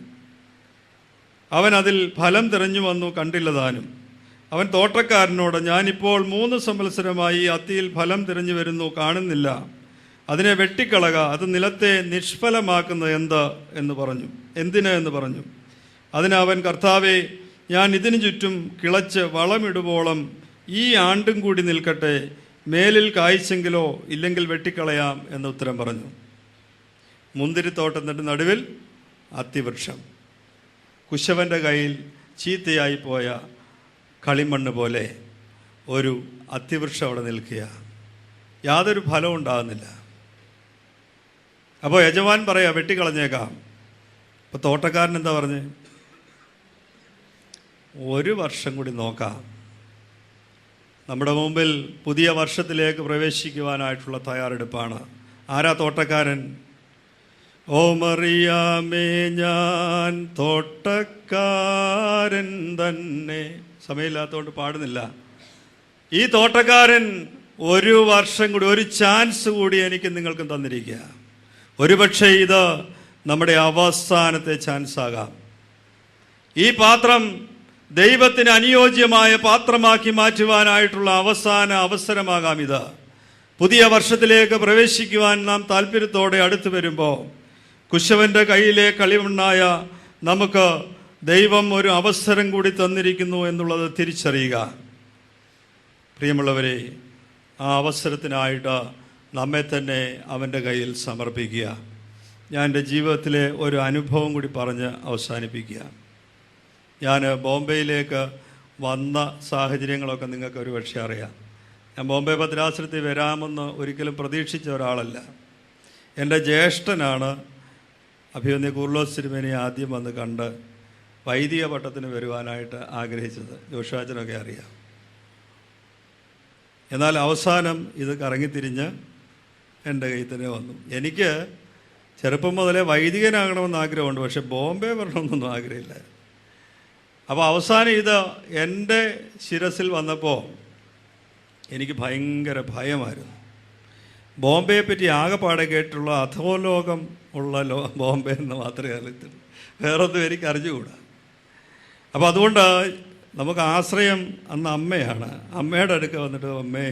അവൻ അതിൽ ഫലം തിരഞ്ഞു വന്നു, കണ്ടില്ല താനും. അവൻ തോട്ടക്കാരനോട്, ഞാനിപ്പോൾ 3 സംവത്സരമായി ഈ അത്തിയിൽ ഫലം തിരഞ്ഞു വരുന്നു, കാണുന്നില്ല. അതിനെ വെട്ടിക്കളക, അത് നിലത്തെ നിഷ്ഫലമാക്കുന്നത് എന്ന് പറഞ്ഞു. എന്തിന് എന്ന് പറഞ്ഞു. അതിന് അവൻ, കർത്താവേ, ഞാൻ ഇതിനു ചുറ്റും കിളച്ച് വളമിടുവോളം ഈ ആണ്ടും കൂടി നിൽക്കട്ടെ, മേലിൽ ഇല്ലെങ്കിൽ വെട്ടിക്കളയാം എന്ന് ഉത്തരം പറഞ്ഞു. മുന്തിരിത്തോട്ടത്തിൻ്റെ നടുവിൽ അത്തിവൃക്ഷം. കുശവൻ്റെ കയ്യിൽ ചീത്തയായി പോയ കളിമണ്ണ് പോലെ ഒരു അത്തിവൃക്ഷം അവിടെ നിൽക്കുക, യാതൊരു ഫലവും ഉണ്ടാകുന്നില്ല. അപ്പോൾ യജമാൻ പറയാ, വെട്ടിക്കളഞ്ഞേക്കാം. അപ്പോൾ തോട്ടക്കാരൻ എന്താ പറഞ്ഞ്, 1 വർഷം കൂടി നോക്കാം. നമ്മുടെ മുമ്പിൽ പുതിയ വർഷത്തിലേക്ക് പ്രവേശിക്കുവാനായിട്ടുള്ള തയ്യാറെടുപ്പാണ്. ആരാ തോട്ടക്കാരൻ? ഓ മറിയാമേ, ഞാൻ തോട്ടക്കാരൻ തന്നെ. സമയമില്ലാത്തതുകൊണ്ട് പാടുന്നില്ല. ഈ തോട്ടക്കാരൻ 1 വർഷം കൂടി, ഒരു ചാൻസ് കൂടി എനിക്ക് നിങ്ങൾക്കും തന്നിരിക്കുക. ഒരുപക്ഷെ ഇത് നമ്മുടെ അവസാനത്തെ ചാൻസ് ആകാം. ഈ പാത്രം ദൈവത്തിന് അനുയോജ്യമായ പാത്രമാക്കി മാറ്റുവാനായിട്ടുള്ള അവസാന അവസരമാകാം ഇത്. പുതിയ വർഷത്തിലേക്ക് പ്രവേശിക്കുവാൻ നാം താല്പര്യത്തോടെ അടുത്തു വരുമ്പോൾ കുശവൻ്റെ കയ്യിലെ കളിമണ്ണായ നമുക്ക് ദൈവം ഒരു അവസരം കൂടി തന്നിരിക്കുന്നു എന്നുള്ളത് തിരിച്ചറിയുക. പ്രിയമുള്ളവരെ, ആ അവസരത്തിനായിട്ട് നമ്മെ തന്നെ അവൻ്റെ കയ്യിൽ സമർപ്പിക്കുക. ഞാൻ എൻ്റെ ജീവിതത്തിലെ ഒരു അനുഭവം കൂടി പറഞ്ഞ് അവസാനിപ്പിക്കുക. ഞാൻ ബോംബെയിലേക്ക് വന്ന സാഹചര്യങ്ങളൊക്കെ നിങ്ങൾക്ക് ഒരു പക്ഷേ അറിയാം. ഞാൻ ബോംബെ ഭദ്രാസനത്തിൽ വരാമെന്ന് ഒരിക്കലും പ്രതീക്ഷിച്ച ഒരാളല്ല. എൻ്റെ ജ്യേഷ്ഠനാണ് അഭിമന്യ കൂർലോസ് തിരുമേനി ആദ്യം വന്ന് കണ്ട് വൈദിക പട്ടത്തിന് വരുവാനായിട്ട് ആഗ്രഹിച്ചത്. ജോഷാച്ചനൊക്കെ അറിയാം. എന്നാൽ അവസാനം ഇത് കറങ്ങിത്തിരിഞ്ഞ് എൻ്റെ കയ്യിൽ തന്നെ വന്നു. എനിക്ക് ചെറുപ്പം മുതലേ വൈദികനാകണമെന്ന് ആഗ്രഹമുണ്ട്, പക്ഷെ ബോംബെ വരണമെന്നൊന്നും ആഗ്രഹമില്ല. അപ്പോൾ അവസാനം ഇത് എൻ്റെ ശിരസിൽ വന്നപ്പോൾ എനിക്ക് ഭയങ്കര ഭയമായിരുന്നു. ബോംബെയെ പറ്റി ആകെപ്പാടെ കേട്ടുള്ള അധോലോകം ഉള്ള ബോംബെ എന്ന് മാത്രമേ അറിയത്തുള്ളൂ, വേറൊന്നും എനിക്ക് അറിഞ്ഞുകൂടാ. അപ്പോൾ അതുകൊണ്ട് നമുക്ക് ആശ്രയം അന്ന് അമ്മയാണ്. അമ്മയുടെ അടുക്ക വന്നിട്ട്, അമ്മേ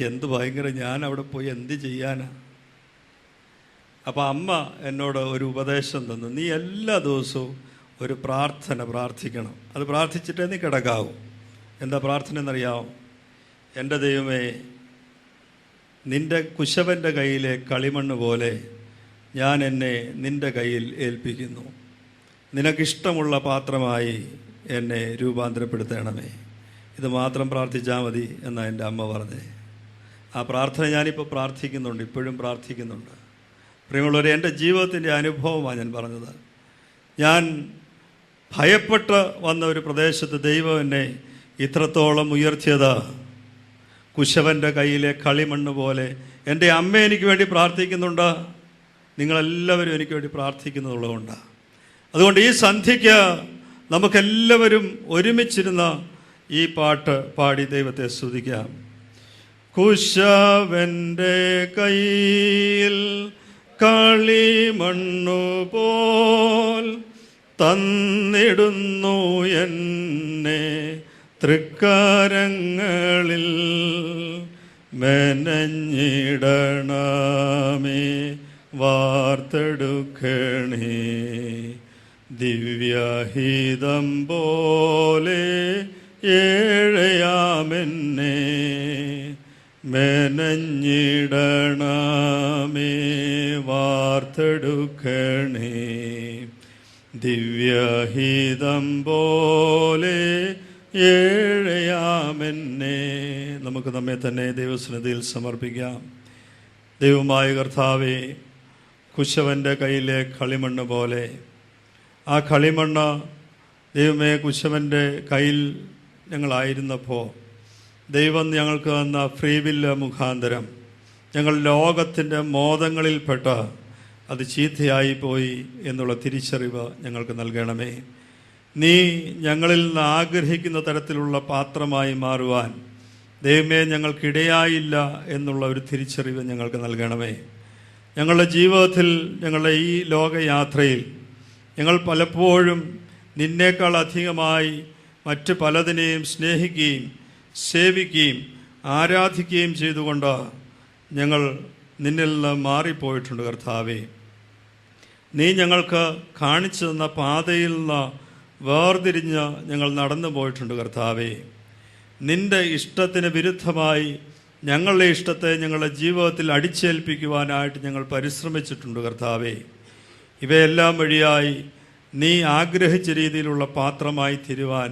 എന്ത് ഭയങ്കര, ഞാൻ അവിടെ പോയി എന്ത് ചെയ്യാനാ? അപ്പോൾ അമ്മ എന്നോട് ഒരു ഉപദേശം തന്നു. നീ എല്ലാ ദിവസവും ഒരു പ്രാർത്ഥന പ്രാർത്ഥിക്കണം. അത് പ്രാർത്ഥിച്ചിട്ടേ നീ കിടക്കാവൂ. എന്താ പ്രാർത്ഥന എന്നറിയാമോ? എൻ്റെ ദൈവമേ, നിൻ്റെ കുശവൻ്റെ കയ്യിലെ കളിമണ്ണ് പോലെ ഞാൻ എന്നെ നിൻ്റെ കയ്യിൽ ഏൽപ്പിക്കുന്നു. നിനക്കിഷ്ടമുള്ള പാത്രമായി എന്നെ രൂപാന്തരപ്പെടുത്തണമേ. ഇത് മാത്രം പ്രാർത്ഥിച്ചാൽ മതി എന്നാണ് എൻ്റെ അമ്മ പറഞ്ഞത്. ആ പ്രാർത്ഥന ഞാനിപ്പോൾ പ്രാർത്ഥിക്കുന്നുണ്ട്, ഇപ്പോഴും പ്രാർത്ഥിക്കുന്നുണ്ട്. പ്രിയമുള്ളവരെ, എൻ്റെ ജീവിതത്തിൻ്റെ അനുഭവമാണ് ഞാൻ പറഞ്ഞത്. ഞാൻ ഭയപ്പെട്ട് വന്ന ഒരു പ്രദേശത്ത് ദൈവം എന്നെ ഇത്രത്തോളം ഉയർത്തിയത് കുശവൻ്റെ കയ്യിലെ കളിമണ്ണ് പോലെ. എൻ്റെ അമ്മ എനിക്ക് വേണ്ടി പ്രാർത്ഥിക്കുന്നുണ്ട്, നിങ്ങളെല്ലാവരും എനിക്ക് വേണ്ടി പ്രാർത്ഥിക്കുന്നുള്ളതുകൊണ്ടാണ്. അതുകൊണ്ട് ഈ സന്ധ്യയ്ക്ക് നമുക്കെല്ലാവരും ഒരുമിച്ചിരുന്ന ഈ പാട്ട് പാടി ദൈവത്തെ സ്തുതിക്കാം. കുശവൻ്റെ കയ്യിൽ കളിമണ്ണു പോൽ തന്നിടുന്നു എന്നെ തൃക്കരങ്ങളിൽ, മെനഞ്ഞിടണമേ വാർത്തെടുക്കണേ ദിവ്യഹിതം പോലെ ഏഴയാമെന്നെ, മെനഞ്ഞിടണമേ വാർത്തെടുക്കണേ ദിവ്യഹിതം പോലെ ഏഴയാമെന്നെ. നമുക്ക് നമ്മെ തന്നെ ദൈവസന്നിധിയിൽ സമർപ്പിക്കാം. ദൈവമായ കർത്താവേ, കുശവൻ്റെ കയ്യിലെ കളിമണ്ണ് പോലെ ആ കളിമണ്ണ് ദൈവമേ കുശവൻ്റെ കയ്യിൽ ഞങ്ങളായിരുന്നപ്പോൾ ദൈവം ഞങ്ങൾക്ക് തന്ന ഫ്രീ വില്ല് മുഖാന്തരം ഞങ്ങൾ ലോകത്തിൻ്റെ മോദങ്ങളിൽപ്പെട്ട അത് ചീത്തയായിപ്പോയി എന്നുള്ള തിരിച്ചറിവ് ഞങ്ങൾക്ക് നൽകണമേ. നീ ഞങ്ങളിൽ നിന്ന് ആഗ്രഹിക്കുന്ന തരത്തിലുള്ള പാത്രമായി മാറുവാൻ ദൈവമേ ഞങ്ങൾക്കിടയായില്ല എന്നുള്ള ഒരു തിരിച്ചറിവ് ഞങ്ങൾക്ക് നൽകണമേ. ഞങ്ങളുടെ ജീവിതത്തിൽ, ഞങ്ങളുടെ ഈ ലോകയാത്രയിൽ ഞങ്ങൾ പലപ്പോഴും നിന്നേക്കാൾ അധികമായി മറ്റ് പലതിനെയും സ്നേഹിക്കുകയും സേവിക്കുകയും ആരാധിക്കുകയും ചെയ്തുകൊണ്ട് ഞങ്ങൾ നിന്നിൽ നിന്ന് മാറിപ്പോയിട്ടുണ്ട്. കർത്താവേ, നീ ഞങ്ങൾക്ക് കാണിച്ചു തന്ന പാതയിൽ നിന്ന് വേർതിരിഞ്ഞ് ഞങ്ങൾ നടന്നു പോയിട്ടുണ്ട്. കർത്താവേ, നിൻ്റെ ഇഷ്ടത്തിന് വിരുദ്ധമായി ഞങ്ങളുടെ ഇഷ്ടത്തെ ഞങ്ങളുടെ ജീവിതത്തിൽ അടിച്ചേൽപ്പിക്കുവാനായിട്ട് ഞങ്ങൾ പരിശ്രമിച്ചിട്ടുണ്ട്. കർത്താവേ, ഇവയെല്ലാം വഴിയായി നീ ആഗ്രഹിച്ച രീതിയിലുള്ള പാത്രമായി തീരുവാൻ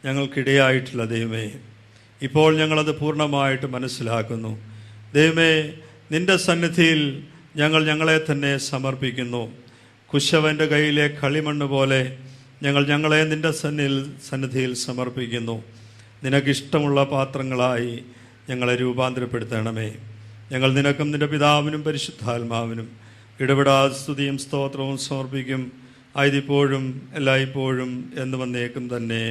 ഞങ്ങൾക്കിടയായിട്ടില്ല. ദൈവമേ, ഇപ്പോൾ ഞങ്ങളത് പൂർണ്ണമായിട്ട് മനസ്സിലാക്കുന്നു. ദൈവമേ, നിൻ്റെ സന്നിധിയിൽ ഞങ്ങൾ ഞങ്ങളെ തന്നെ സമർപ്പിക്കുന്നു. കുശവൻ്റെ കയ്യിലെ കളിമണ്ണ് പോലെ ഞങ്ങളെ നിൻ്റെ സന്നിധിയിൽ സമർപ്പിക്കുന്നു. നിനക്കിഷ്ടമുള്ള പാത്രങ്ങളായി ഞങ്ങളെ രൂപാന്തരപ്പെടുത്തണമേ. ഞങ്ങൾ നിനക്കും നിൻ്റെ പിതാവിനും പരിശുദ്ധാത്മാവിനും ഇടപെടാതെ സ്തുതിയും സ്തോത്രവും സമർപ്പിക്കും, ആയതിപ്പോഴും എല്ലായ്പ്പോഴും എന്ന് വന്നേക്കും തന്നെ.